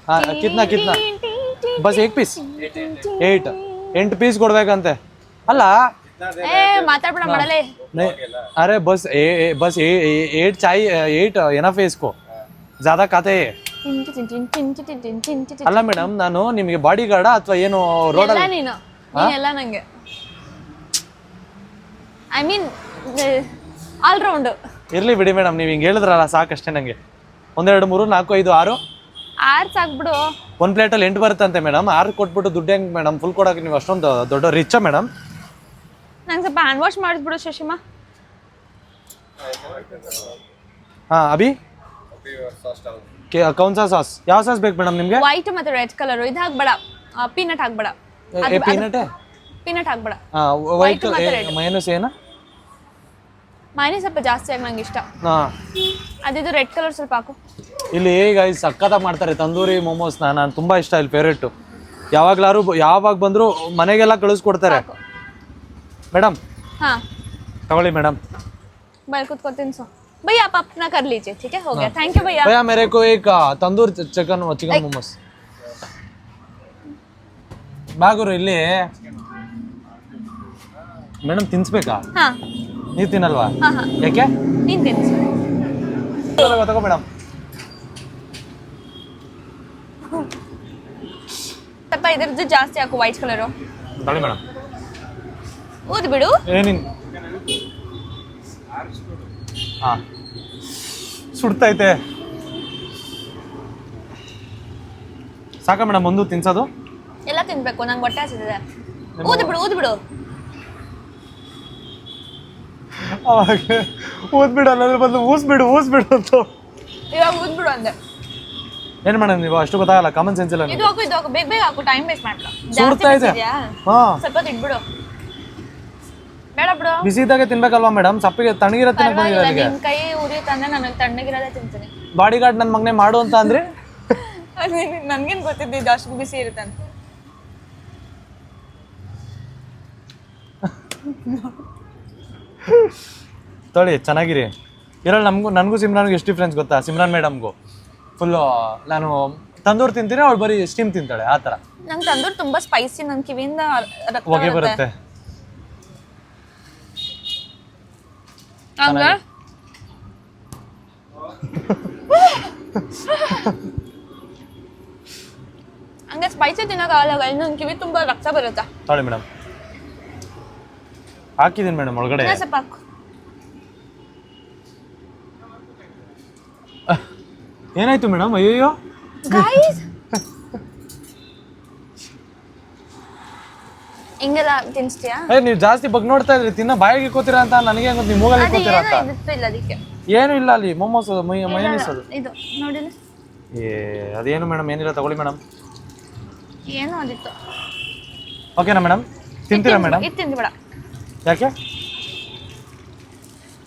हाँ कितना कितना बस एक पीस 8 पीस ಕೊಡ್ಬೇಕಂತೆ ಅಲ್ಲ ಏ ಮಾತಾಡ್ಬೇಡ ಮಾಡಲೇ नहीं अरे बस बस 8 चाहिए 8 एनफ है इसको ज्यादा खाते हैं ಅಲ್ಲ ಮೇಡಮ್ ನಾನು ನಿಮಗೆ ಬಾಡಿ ಗಾರ್ಡ ಅಥವಾ ಏನು ರೋಡ್ ಎಲ್ಲ ನೀನು ಎಲ್ಲ ನಂಗೆ ಐ ಮೀನ್ ಆಲ್ ರೌಂಡ್ ಇರ್ಲಿ ಬಿಡಿ ಮೇಡಮ್ ನೀವು ಹಿಂಗೆ ಹೇಳಿದ್ರಲ್ಲ ಸಾಕಷ್ಟೇ ನಂಗೆ 1 2 3 4 5 6 ಆರ್ ಸಾಕ್ಬಿಡು ಒಂದು ಪ್ಲೇಟಲ್ಲಿ 8 ಬರುತ್ತಂತೆ ಮೇಡಮ್ 6 ಕೊಟ್ಬಿಟ್ಟು ದುಡ್ಡು ಹೆಂಗೆ ಮೇಡಮ್ ಫುಲ್ ಕೊಡೋಕೆ ನೀವು ಅಷ್ಟೊಂದು ದೊಡ್ಡ ರಿಚಾ ಮೇಡಮ್ ನಂಗೆ ಸ್ವಲ್ಪ ಹ್ಯಾಂಡ್ ವಾಶ್ ಮಾಡಿಸ್ಬಿಡು ಶಶಿಮಾ ಹಾಂ ಅಭಿ ಕೌನ್ ಸಾ ಸಾಸ್ ಯಾವ ಸಾಸ್ ಬೇಕು ಮೇಡಮ್ ನಿಮಗೆ ವೈಟ್ ಮತ್ತೆ ರೆಡ್ ಕಲರ್ ಇದು ಹಾಕ್ಬೇಡ ಪೀನಟ್ ಹಾಕ್ಬೇಡ ಪೀನಟ್ ಪೀನಟ್ ಹಾಕ್ಬೇಡ ಹಾಂ ವೈಟ್ ಮತ್ತೆ red. ಮೈನಸ್ ಏನು ಮೈನಿ ಸ್ವಲ್ಪ ಜಾಸ್ತಿ ಆಗಿ ನಂಗೆ ಇಷ್ಟ ಹಾಂ ಅದಿದು ರೆಡ್ ಕಲರ್ ಸ್ವಲ್ಪ ಹಾಕು ಇಲ್ಲಿ ಈಗ ಸಕ್ಕತ್ತಾಗಿ ಮಾಡ್ತಾರೆ ತಂದೂರಿ ಮೊಮೋಸ್ನ ನಾನು ತುಂಬ ಇಷ್ಟ ಇಲ್ಲಿ ಫೇವ್ರೇಟು ಯಾವಾಗ ಬಂದರೂ ಮನೆಗೆಲ್ಲ ಕಳಿಸ್ಕೊಡ್ತಾರೆ ಮೇಡಮ್ ಹಾ ತಗೊಳ್ಳಿ ಮೇಡಮ್ बैल कुछ को 300 भैया आप अपना कर लीजिए ठीक है हो गया थैंक यू भैया भैया मेरे को एक तंदूर चिकन मोमोस ಬಾಗುರು ಇಲ್ಲಿ ಮೇಡಮ್ ತಿನ್ಸ್ಬೇಕಾ ಹಾ ನೀವು ತಿನ್ನಲ್ವಾ ಹಾ ಹಾ ಯಾಕೆ ನೀನ್ ತಿನ್ಸು ತಗೋ ಮೇಡಮ್ ಸ್ವಲ್ಪ ಇದ್ರದ್ದು ಜಾಸ್ತಿ ಹಾಕು ವೈಟ್ ಕಲರು ತಗೊಳ್ಳಿ ಮೇಡಮ್ ಊದ್ ಬಿಡು ಏನಿನ್ ಹಾಂ ಸುಡ್ತೈತೆ ಸಾಕ ಮೇಡಮ್ ಒಂದು ತಿನ್ಸೋದು ಎಲ್ಲ ತಿನ್ಬೇಕು ನಂಗೆ ಹೊಟ್ಟೆ ಹಸಿದಿದೆ ಊದ್ ಬಿಡು ಊದ್ಬಿಡು ಅನ್ನೋದ್ರ ಬದಲು ಊಸ್ಬಿಡು ಅಂತ ಇವಾಗ ಊದ್ ಬಿಡು ಅಂದೆ ಏನು ಮೇಡಮ್ ನೀವು ಅಷ್ಟು ಗೊತ್ತಾಗಲ್ಲ ಕಾಮನ್ ಸೆನ್ಸ್ ಇಲ್ಲ ಇದು ಹಾಕು ಬೇಗ ಬೇಗ ಹಾಕು ಟೈಮ್ ವೇಸ್ಟ್ ಮಾಡ್ಲ ಸುಡ್ತಾ ಇದೆ ಹಾಂ ಸ್ವಲ್ಪ ತಿನ್ಬಿಡು ಬೇಡ ಬಿಡು ಬಿಸಿ ಇದ್ದಾಗ ತಿನ್ಬೇಕಲ್ವಾ ಮೇಡಮ್ ಸಪ್ಪಿಗೆ ತಣ್ಣಗಿರೋ ತಿನ್ನಕ್ ಪರವಾಗಿಲ್ಲ ಬಂದಿರೋದಿಗೆ ನಿನ್ ಕೈ ಉರಿಯುತ್ತಂದ್ರೆ ನನಗೆ ತಣ್ಣಗಿರೋದೇ ತಿಂತೀನಿ ಬಾಡಿ ಗಾರ್ಡ್ ನನ್ನ ಮಗನೇ ಮಾಡು ಅಂತ ಅಂದ್ರೆ ನನ್ಗೇನ್ ಗೊತ್ತಿದ್ದು ಅಷ್ಟು ಬಿಸಿ ಇರುತ್ತೆ ಅಂತ ತೊಳಿ ಚೆನ್ನಾಗಿರಿ ಇದ್ರಲ್ಲಿ ನನಗೂ ಸಿಮ್ರಾನ್ಗೂ ಎಷ್ಟು ಡಿಫ್ರೆನ್ಸ್ ಗೊತ್ತಾ ಸಿಮ್ರಾನ್ ಮೇಡಮ್ಗೂ ಫುಲ್ಲು ನಾನು ತಂದೂರು ತಿಂತೀನಿ ಅವಳು ಬರೀ ಸ್ಟೀಮ್ ತಿಂತಾಳೆ ಆ ಥರ ನಂಗೆ ತಂದೂರು ತುಂಬಾ ಸ್ಪೈಸಿ ನನ್ನ ಕಿವಿಯಿಂದ ರಕ್ತ ಹೊಗೆ ಬರುತ್ತೆ ಹಂಗ ಹಂಗೆ ಸ್ಪೈಸಿ ತಿನ್ನೋಕ್ಕಾಗಲ್ಲ ನನ್ನ ಕಿವಿ ತುಂಬಾ ರಕ್ತ ಬರುತ್ತೆ ತೊಳಿ ಮೇಡಮ್ ಹಾಕಿದ್ದೀನಿ ಮೇಡಮ್ ಒಳಗಡೆ ಸ್ವಲ್ಪ ಹಾಕು ಏನಾಯ್ತು ಮೇಡಮ್ ಅಯ್ಯೋ ಗೈಸ್ ಹಿಂಗೆಲ್ಲ ತಿನ್ಸ್ತೀಯಾ ನೀವು ಜಾಸ್ತಿ ಬಗ್ ನೋಡ್ತಾ ಇದ್ರಿ ತಿನ್ನ ಬಾಯಿಗೆ ಕೋತೀರಾ ಅಂತ ನನಗೆ ಗೊತ್ತು ನೀವು ಮೂಗಲ್ಲಿ ಅದು ಕೋತೀರಾ ಏನೋ ಅಂತ ಇದಿತ್ತು ಇಲ್ಲ ಅದಕ್ಕೆ ಏನು ಇಲ್ಲ ಅಲ್ಲಿ ಮೊಮೋಸ್ ಮಯೋನೀಸ್ ಅದು ಇದು ನೋಡಿಲ್ಲ ಅದೇನು ಮೇಡಮ್ ಏನಿಲ್ಲ ತಗೊಳ್ಳಿ ಮೇಡಮ್ ಏನೋ ಅದಿತ್ತು ಓಕೆನಾ ಮೇಡಮ್ ತಿಂತೀರಾ ಮೇಡಮ್ ಇದು ತಿಂದ್ಬೇಡ ಯಾಕೆ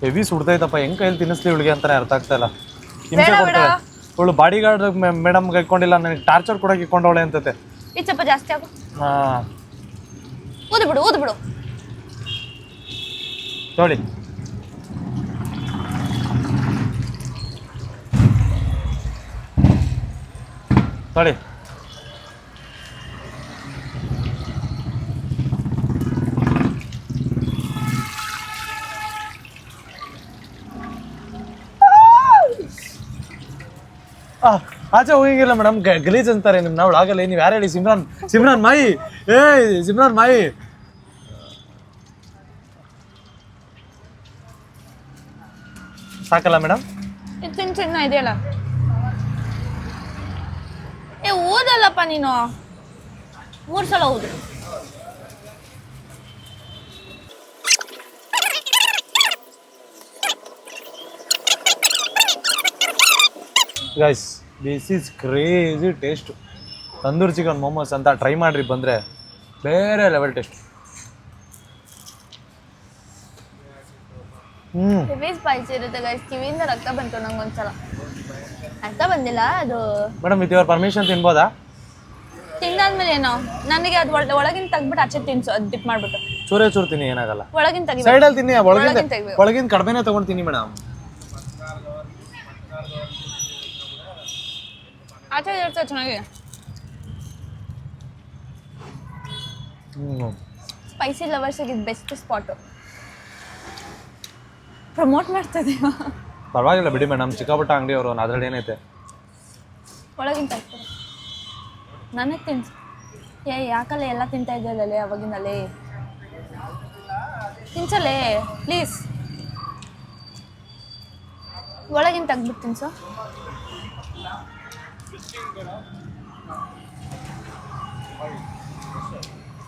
ಹೆವಿ ಸುಡ್ತೈತಪ್ಪ ಹೆಂಗ್ ಕೈಯಲ್ಲಿ ತಿನ್ನಿಸ್ಲಿ ಇವಳಿಗೆ ಅಂತಾನೆ ಅರ್ಥ ಆಗ್ತಾ ಇಲ್ಲ ಹಿಂಸೆ ಕೊಡ್ತಾಳೆ ಇವಳು ಬಾಡಿ ಗಾರ್ಡ್ ಮೇಡಮ್ಗೆ ಇಟ್ಕೊಂಡಿಲ್ಲ ನನಗೆ ಟಾರ್ಚರ್ ಕೊಡೋಕೆ ಇಟ್ಕೊಂಡವಳೆ ಅಂತತೆ ಇದು ಸ್ವಲ್ಪ ಜಾಸ್ತಿ ಆಗು ಹಾಂ ಊದು ಬಿಡು ನೋಡಿ ನೋಡಿ ಆಚೆ ಹೋಗಿಲ್ಲ ಮೇಡಮ್ ಗಲೀಜ್ ಅಂತಾರೆ ನಿಮ್ನ ಅವಳು ಆಗಲ್ಲ ನೀವು ಯಾರು ಹೇಳಿ ಸಿಮ್ರಾನ್ ಮಾಯಿ ಸಿಮ್ರಾನ್ ಮಾಯಿ ಸಾಕಲ್ಲ ಮೇಡಮ್ ಇದು ತಿನ್ನ ಇದೆಯಲ್ಲ ಓದಲ್ಲಪ್ಪ ನೀನು 3 ಸಲ ಓದು guys this is crazy taste tandoori chicken momos ಅಂತ ಟ್ರೈ ಮಾಡ್ರಿ ಬಂದರೆ ಬೇರೆ ಲೆವೆಲ್ ಟೇಸ್ಟ್ ಹೆವಿ ಸ್ಪೈಸಿ ಇರುತ್ತೆ ಗೈಸ್. ಕಿವಿಯಿಂದ ರಕ್ತ ಬಂತು ನಂಗೆ ಒಂದ್ಸಲ. ರಕ್ತ ಬಂದಿಲ್ಲ ಅದು. ಮೇಡಮ್ ವಿತ್ ಯುವರ್ ಪರ್ಮಿಷನ್ ತಿನ್ಬೋದಾ? ತಿಂದಾದ್ಮೇಲೆ ಏನೋ ನನಗೆ ಅದು ಒಳಗಿನ ತೆಗ್ಬಿಟ್ಟು ಆಚೆ ತಿನ್ಸು, ಅದು ಡಿಪ್ ಮಾಡ್ಬಿಟ್ಟು. ಚೂರೇ ಚೂರು ತಿನ್ನಿ, ಏನಾಗಲ್ಲ. ಒಳಗಿನ ತೆಗಿ. ಸೈಡಲ್ಲಿ ತಿನ್ನಿ, ಒಳಗಿನ ತೆಗಿಬೇಕು. ಒಳಗಿನ ಕಡಿಮೆನೇ ತಗೊಂಡು ತಿನ್ನಿ ಮೇಡಮ್. ಆಚೆ ಇರ್ತದೆ ಚೆನ್ನಾಗಿ. ಸ್ಪೈಸಿ ಲವರ್ಸಿಗೆ ಇದು ಬೆಸ್ಟ್ ಸ್ಪಾಟು. ಪ್ರಮೋಟ್ ಮಾಡ್ತದೆ. ಪರವಾಗಿಲ್ಲ ಬಿಡಿ ಮೇಡಮ್, ಚಿಕ್ಕಪುಟ್ಟ ಅಂಗಡಿ ಅವರು, ಅದ್ರಲ್ಲಿ ಏನೈತೆ. ಒಳಗಿನ ತೆಗ್ತಾರೆ ನನಗೆ ತಿನ್ಸು. ಯಾಕಲ್ಲ ಎಲ್ಲ ತಿಂತಾ ಇದ್ದಲ್ಲೇ ಅವಾಗಿನಲ್ಲೇ. ತಿನ್ಸಲ್ಲೇ ಪ್ಲೀಸ್. ಒಳಗಿನ ತೆಗ್ಬಿಟ್ಟು ತಿನ್ಸು.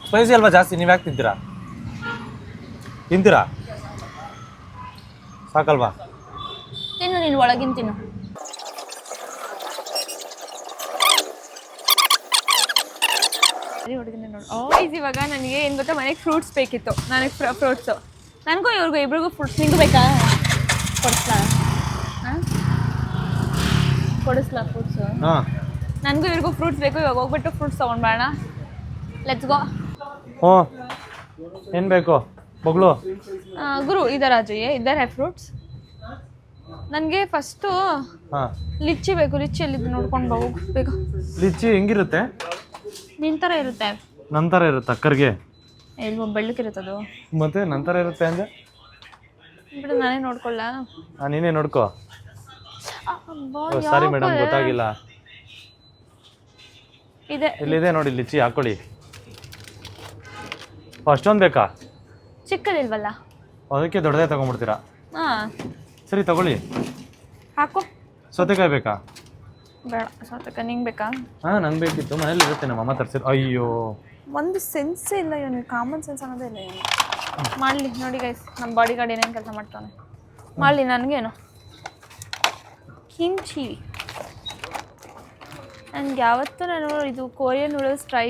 ಸ್ಪೈಸಿ ಅಲ್ವಾ ಜಾಸ್ತಿ? ನೀವು ಯಾಕೆ ತಿಂತೀರಾ? ತಿಂತೀರಾ? ಸಾಕಲ್ವಾ? ತಿನ್ನು, ನೀನು ಒಳಗಿನ ತಿನ್ನು. ಇವಾಗ ನನಗೆ ಏನು ಗೊತ್ತಾ, ಮನೆಗೆ ಫ್ರೂಟ್ಸ್ ಬೇಕಿತ್ತು. ನನಗೆ ಫ್ರೂಟ್ಸು ನನಗೂ ಇವ್ರಿಗೂ ಇಬ್ರಿಗೂ ಫ್ರೂಟ್ಸ್. ನಿಂಗೂ ಬೇಕಾ? ಕೊಡಿಸ್ಲಾ? ಕೊಡಿಸ್ಲಾ ಫ್ರೂಟ್ಸು? ನನಗೂ ಇವ್ರಿಗೂ ಫ್ರೂಟ್ಸ್ ಬೇಕು. ಇವಾಗ ಹೋಗ್ಬಿಟ್ಟು ಫ್ರೂಟ್ಸ್ ತೊಗೊಂಡ್ಬೇಡ. Let's go. ಹ್ಞೂ, ಏನು ಬೇಕು ಬಗ್ಲು? ಗುರು ಇದರ ಅಜಯ್ ಇದರ ಫ್ರೂಟ್ಸ್. ನನಗೆ ಫಸ್ಟು ಲಿಚ್ಚಿ ಬೇಕು. ಲಿಚ್ಚಿ ಎಲ್ಲಿದ್ದು ನೋಡ್ಕೊಂಡು ಹೋಗ್ಬೇಕು. ಲಿಚ್ಚಿ ಹೆಂಗಿರುತ್ತೆ? ನಿನ್ನ ಥರ ಇರುತ್ತೆ. ನಂತರ ಇರುತ್ತೆ ಅಕ್ಕರ್ಗೆ. ಎಲ್ವ ಬೆಳ್ಳಕ್ಕಿರುತ್ತದು. ಮತ್ತೆ ನಂತರ ಇರುತ್ತೆ ಅಂದರೆ ಬಿಡು, ನಾನೇ ನೋಡ್ಕೊಳ್ಳ. ನೀನೇ ನೋಡ್ಕೋ. ಸಾರಿ ಮೇಡಮ್, ಗೊತ್ತಾಗಿಲ್ಲ. ಇದೆ, ಇಲ್ಲಿದೆ ನೋಡಿ ಲಿಚ್ಚಿ, ಹಾಕೊಳ್ಳಿ. ಅಷ್ಟೊಂದು ಬೇಕಾ? ಚಿಕ್ಕದಿಲ್ವಲ್ಲ, ಅದಕ್ಕೆ ದೊಡ್ಡದೇ ತಗೊಂಡ್ಬಿಡ್ತೀರಾ? ಹಾಂ ಸರಿ ತಗೊಳ್ಳಿ. ಹಾಕು. ಸೌತೆಕಾಯಿ ಬೇಕಾ? ಬೇಡ, ಸೌತೆಕಾಯಿ ನಿಂಗೆ ಬೇಕಾ? ಹಾಂ ನಂಗೆ ಬೇಕಿತ್ತು, ಮನೇಲಿ ಇರುತ್ತೆ, ನಮ್ಮ ಅಮ್ಮ ತರಿಸಿದ್ರು. ಅಯ್ಯೋ, ಒಂದು ಸೆನ್ಸೇ ಇಲ್ಲ ಇವನಿಗೆ, ಕಾಮನ್ ಸೆನ್ಸ್ ಅನ್ನೋದೇ ಇಲ್ಲ ಇವನು. ಮಾಡಲಿ ನೋಡಿ ಗೈಸ್, ನಮ್ಮ ಬಾಡಿ ಗಾರ್ಡ್ ಏನೇನು ಕೆಲಸ ಮಾಡ್ತಾನೆ. ಮಾಡಲಿ. ನನಗೇನು ಕಿಂಚಿ. ನನಗೆ ಯಾವತ್ತೂ ನಾನು ಇದು ಕೊರಿಯನ್ ನೂಡಲ್ಸ್ ಟ್ರೈ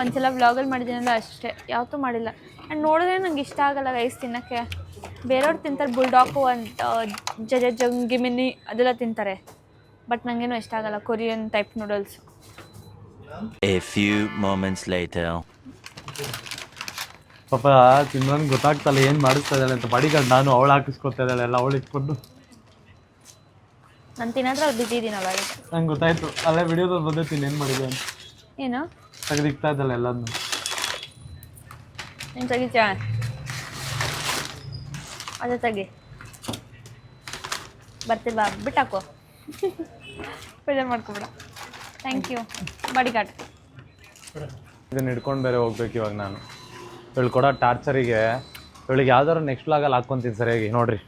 ಒಂದ್ಸಲ ವ್ಲಾಗಲ್ಲಿ ಮಾಡಿದ್ದೀನಲ್ಲ ಅಷ್ಟೇ, ಯಾವತ್ತೂ ಮಾಡಿಲ್ಲ. ಆ್ಯಂಡ್ ನೋಡಿದ್ರೆ ನಂಗೆ ಇಷ್ಟ ಆಗಲ್ಲ ಗೈಸ್ ತಿನ್ನೋಕ್ಕೆ. ಬೇರೆಯವ್ರು ತಿಂತಾರೆ, ಬುಲ್ಡಾಕು ಅಂತ ಜಂಗಿಮಿನಿ ಅದೆಲ್ಲ ತಿಂತಾರೆ, ಬಟ್ ನನಗೇನು ಇಷ್ಟ ಆಗಲ್ಲ Korean type noodles. A few moments later. ಪಾಪ ತಿನ್ನೋನ್ ಗೊತ್ತಾಗ್ತಲ್ಲ ಏನು ಮಾಡಿಸ್ತಾ ಇದ್ದಾಳೆ ಅಂತ. ಬಾಡಿಗಾರ್ಡ್ ನಾನು ಅವಳು ಹಾಕಿಸ್ಕೊತಾ ಇದ್ದಾಳೆ ಎಲ್ಲ, ಅವಳು ಇಟ್ಕೊಂಡು. ನಾನು ತಿನ್ನೋದ್ರೆ ಅವ್ರು ಬಿಜಿ ಇದೀನಲ್ಲ ಅದಕ್ಕೆ. ನಂಗೆ ಗೊತ್ತಾಯ್ತು, ಅಲ್ಲೇ ವಿಡಿಯೋದಲ್ಲಿ ಬಂದೈತೀನಿ ಏನು ಮಾಡಿದೆ ಅಂತ. ಏನು ತೆಗೆದಿಕ್ತಾ ಇದ್ದಲ್ಲ ಎಲ್ಲದನ್ನು. ನೀನು ತೆಗಿತೀಯ? ಅದೇ ತೆಗಿ. ಬರ್ತೀವಿ ಬಿಟ್ಟಾಕೋ. ಬೇಜಾರು ಮಾಡ್ಕೊಬೇಡ. Thank you bodyguard. ಇದನ್ನ ಹಿಡ್ಕೊಂಡು ಬೇರೆ ಹೋಗ್ಬೇಕು ಇವಾಗ ನಾನು. ಇವಳು ಕೊಡೋ ಟಾರ್ಚರಿಗೆ ಇವಳಿಗೆ ಯಾವ್ದಾದ್ರು ನೆಕ್ಸ್ಟ್ ವ್ಲಾಗಲ್ಲಿ ಹಾಕ್ಕೊಂತೀನಿ ಸರಿಯಾಗಿ. ನೋಡ್ರಿ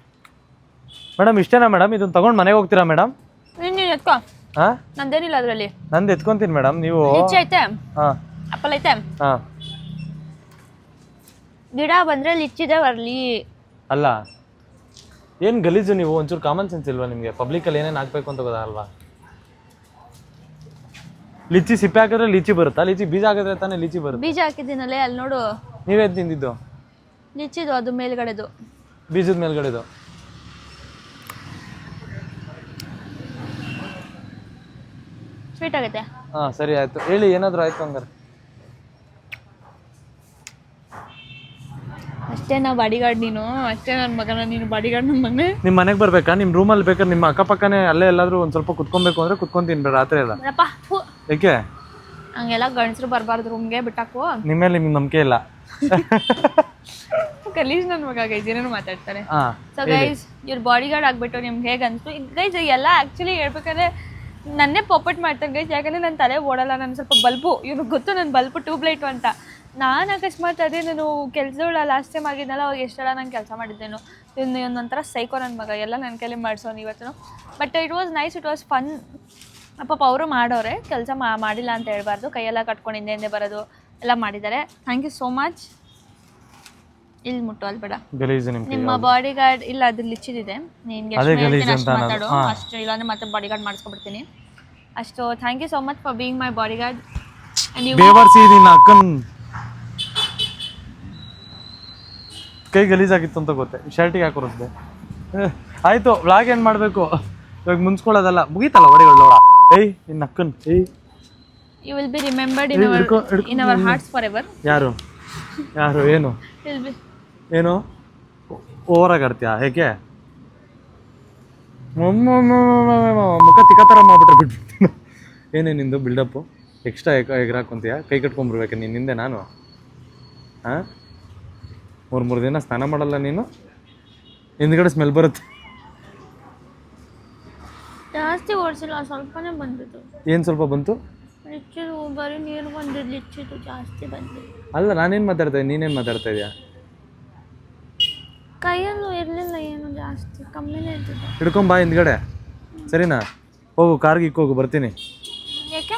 ಮೇಡಮ್, ಇಷ್ಟೇನಾ ಮೇಡಮ್? ಇದನ್ನ ತಗೊಂಡು ಮನೆಗೆ ಹೋಗ್ತೀರಾ ಮೇಡಮ್? ನೀನು ಎತ್ಕೋ. ಹಾಂ, ನಂದೇನಿಲ್ಲ ಅದರಲ್ಲಿ. ನಂದು ಎತ್ಕೊಂತೀನಿ ಮೇಡಮ್. ನೀವು ಲಿಚ್ಚಿ ಐತೆ, ಹಾಂ, ಆಪಲ್ ಐತೆ. ಹಾಂ, ಗಿಡ ಬಂದರೆ ಲಿಚ್ಚಿದೆ ಬರಲಿ. ಅಲ್ಲ ಏನು ಗಲೀಜು ನೀವು? ಒಂಚೂರು ಕಾಮನ್ ಸೆನ್ಸ್ ಇಲ್ವಾ ನಿಮಗೆ? ಪಬ್ಲಿಕಲ್ಲಿ ಏನೇನು ಹಾಕ್ಬೇಕು ಅಂತ ಗೊತ್ತಾಗಲ್ವಾ? ಲಿಚ್ಚಿ ಸಿಪ್ಪೆ ಹಾಕಿದ್ರೆ ಲಿಚ್ಚಿ ಬರುತ್ತಾ? ಲಿಚ್ಚಿ ಬೀಜ ಹಾಕಿದ್ರೆ ತಾನೇ ಲಿಚ್ಚಿ ಬರುತ್ತೆ. ಬೀಜ ಹಾಕಿದ್ದೀನಲ್ಲೇ ಅಲ್ಲಿ ನೋಡು. ನೀವೇನು ತಿಂದಿದ್ದು? ಲಿಚ್ಚಿದು, ಅದು ಮೇಲ್ಗಡೆದು, ಬೀಜದ ಮೇಲ್ಗಡೆದು. ಸ್ವೀಟ್ ಆಗೈತೆ. ಹಾಂ ಸರಿ ಆಯಿತು, ಹೇಳಿ ಏನಾದರೂ ಆಯಿತು ಹಂಗಾರೆ. ಅಷ್ಟೇ ನಾ ಬಾಡಿಗಾರ್ಡ್, ನೀನು ಅಷ್ಟೇ ನನ್ನ ಮಗನ, ನೀನು ಬಾಡಿಗಾರ್ಡ್ ನಮ್ಮ ಮನೆ. ನಿಮ್ಮ ಮನೆಗೆ ಬರ್ಬೇಕಾ? ನಿಮ್ಮ ರೂಮಲ್ಲಿ ಬೇಕಾದ್ರೆ ನಿಮ್ಮ ಅಕ್ಕಪಕ್ಕನೇ ಅಲ್ಲೇ ಎಲ್ಲಾದರೂ ಒಂದು ಸ್ವಲ್ಪ ಕುತ್ಕೊಬೇಕು ಅಂದರೆ ಕುತ್ಕೊಂತೀನಿ ಬೇಡ ರಾತ್ರಿ ಎಲ್ಲ. ಯಾಕೆ ಹಂಗೆಲ್ಲ ಗಂಡಸರು ಬರಬಾರ್ದು ರೂಮ್ಗೆ, ಬಿಟ್ಟಾಕು. ನಿಮ್ಮ ಮೇಲೆ ನಿಮ್ಗೆ ನಂಬಿಕೆ ಇಲ್ಲ. ಗಲೀಜ್ ನನ್ನ ಮಗ ಗೈಸ್ ಏನೇನು ಮಾತಾಡ್ತಾರೆ. ಹಾಂ, ಸೊ ಗೈಸ್ ಇವ್ರ ಬಾಡಿಗಾರ್ಡ್ ಆಗ್ಬಿಟ್ಟು ನಿಮ್ಗೆ ಹೇಗೆ ಅನಿಸ್ತು ಗೈಸ್? ಎಲ್ಲ ಆ್ಯಕ್ಚುಲಿ ಹೇಳ್ಬೇಕಾದ್ರೆ ನನ್ನೇ ಪಾಪಟ್ ಮಾಡ್ತಾರೆ ಗೈಸ್, ಯಾಕಂದರೆ ನನ್ನ ತಲೆ ಓಡಲ್ಲ. ನಾನು ಸ್ವಲ್ಪ ಬಲ್ಬು, ಇವ್ನಿಗೆ ಗೊತ್ತು ನನ್ನ ಬಲ್ಬು ಟ್ಯೂಬ್ಲೈಟು ಅಂತ. ನಾನು ಅಕಸ್ಮಾತ್ ಅದೇ ನಾನು ಕೆಲಸಗಳ ಲಾಸ್ಟ್ ಟೈಮ್ ಆಗಿದ್ದೆನಲ್ಲ, ಅವಾಗ ಎಷ್ಟೆಲ್ಲ ನಾನು ಕೆಲಸ ಮಾಡಿದ್ದೇನು. ಇನ್ನೊಂಥರ ಸೈಕೋ ನನ್ನ ಮಗ, ಎಲ್ಲ ನನ್ನ ಕೈಲಿ ಮಾಡಿಸೋನು ಇವತ್ತು. But it was nice, it was fun. ಪಾಪ ಅವರು ಮಾಡೋರೆ, ಕೆಲಸ ಮಾಡಿಲ್ಲ ಅಂತ ಹೇಳ್ಬಾರ್ದು. ಕೈಯೆಲ್ಲ ಕಟ್ಕೊಂಡು ಹಿಂದೆ ಬರೋದು ಎಲ್ಲ ಮಾಡಿದ್ದಾರೆ. Thank you so much. ಇಲ್ಲಿ ಮುಟ್ಟು ಅಲ್ಲಿ ಬೇಡ, ನಿಮ್ಮ ಬಾಡಿ ಗಾರ್ಡ್ ಇಲ್ಲ, ಅದು ಲಿಚ್ಚಿದಿದೆ. ನಿನ್ಗೆ ಮಾತಾಡು ಅಷ್ಟು, ಇಲ್ಲಾಂದ್ರೆ ಮತ್ತೆ ಬಾಡಿ ಗಾರ್ಡ್ ಮಾಡಿಸ್ಕೊಬಿಡ್ತೀನಿ ಅಷ್ಟು. Thank you so much for being my bodyguard. ಕೈ ಗಲೀಜಾಗಿತ್ತು ಅಂತ ಗೊತ್ತೆ, ಶರ್ಟಿಗೆ ಹಾಕೋರುತ್ತೆ. ಆಯಿತು, ವ್ಲಾಗ್ ಏನು ಮಾಡಬೇಕು ಇವಾಗ ಮುನ್ಸ್ಕೊಳ್ಳೋದಲ್ಲ, ಮುಗೀತಲ್ಲ ಹೊಡೆಗಳು. ಏಯ್ ನಿನ್ನ ಅಕ್ಕನ್ ಏಯ್ you will be remembered in our hearts forever. ಯಾರು ಏನು ವಿಲ್ ಬಿ ಏನು ಓವರಾಗಿ ಆಡ್ತೀಯಾ? ಹೇಗೆ ಮುಖ ತಿಕ್ಕ ಥರ ಮಾಡ್ಬಿಟ್ರೆ ಬಿಟ್ಬಿಡ್ತೀನಿ. ಏನೇ ನಿಂದು ಬಿಲ್ಡಪ್ಪು? ಎಕ್ಸ್ಟ್ರಾ ಎಗರಾಕೊಂತೀಯ? ಕೈ ಕಟ್ಕೊಂಡ್ಬಿಡ್ಬೇಕು ನೀನು ಹಿಂದೆ ನಾನು? ಹಾಂ, 3 ದಿನ ಸ್ನಾನ ಮಾಡಲ್ಲ ನೀನು? ಹಿಂದ್ಗಡೆ ಸ್ಮೆಲ್ ಬರುತ್ತೆ. ಜಾಸ್ತಿ ಓಡಿಸಿಲ್ಲ, ಸ್ವಲ್ಪನೇ ಬಂದಿತ್ತು. ಏನು ಸ್ವಲ್ಪ ಬಂತು? ಲಿಚ್ಚಿದು ಬರೀ ನೀರು ಬಂದಿದ್ದು, ಲಿಚ್ಚಿದು ಜಾಸ್ತಿ ಬಂದಿದ್ದು. ಅಲ್ಲ, ನಾನೇನು ಮಾತಾಡ್ತಾ ಇದ್ದೀನಿ, ನೀನೇನು ಮಾತಾಡ್ತಾ ಇದೆಯಾ? ಕೈಯಲ್ಲೂ ಇರಲಿಲ್ಲ, ಏನು ಜಾಸ್ತಿ ಕಮ್ಮಿನೇ ಇದ್ದಿದ್ದು. ಹಿಡ್ಕೊಂಬಾ ಹಿಂದ್ಗಡೆ, ಸರಿನಾ? ಹೋಗು ಕಾರ್ಗೆ ಹೋಗು, ಬರ್ತೀನಿ. ಯಾಕೆ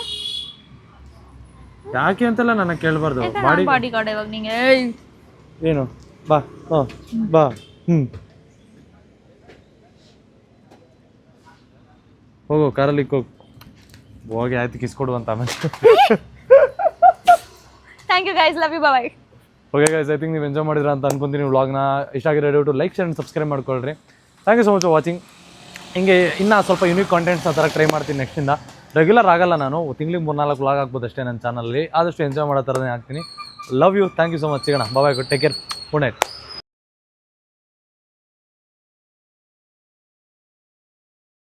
ಯಾಕೆ ಅಂತೆಲ್ಲ ನನಗೆ ಕೇಳಬಾರ್ದು. ಬಾಡಿ ಗಾರ್ಡ್ ಇವಾಗ ನಿಂಗೆ. ಏನು ಬಾ, ಹಾಂ ಬಾ. ಹೋಗು ಕಾರಲ್ಲಿ ಹೋಗಿ ಆಯ್ತು, ಕಿಸ್ಕೊಡು ಅಂತ ಆಮೇಲೆ. Thank you guys, love you, bye. Okay guys, I think ನೀವು ಎಂಜಾಯ್ ಮಾಡಿದ್ರ ಅಂತ ಅನ್ಕೊಂತೀನಿ. ವ್ಲಾಗ್ನ ಇಷ್ಟ ಆಗಿರೋ ದಯವಿಟ್ಟು ಲೈಕ್ ಶೇರ್ ಸಬ್ಸ್ಕ್ರೈಬ್ ಮಾಡ್ಕೊಳ್ರಿ. Thank you so much for watching. ಹಿಂಗೆ ಇನ್ನೂ ಸ್ವಲ್ಪ ಯೂನಿಕ್ ಕಾಂಟೆಂಟ್ಸ್ ಆ ಥರ ಟ್ರೈ ಮಾಡ್ತೀನಿ ನೆಕ್ಸ್ಟಿಂದ. ರೆಗ್ಯುಲರ್ ಆಗಲ್ಲ, ನಾನು ತಿಂಗಳಿಗೆ 3-4 ವ್ಲಾಗ್ ಆಗ್ಬೋದು ಅಷ್ಟೇ ನನ್ನ ಚಾನಲಲ್ಲಿ. ಆದಷ್ಟು ಎಂಜಾಯ್ ಮಾಡೋ ಥರನೇ ಆಗ್ತೀನಿ. Love you, thank you so much. ಸಿಗೋಣ, bye, take care, good night.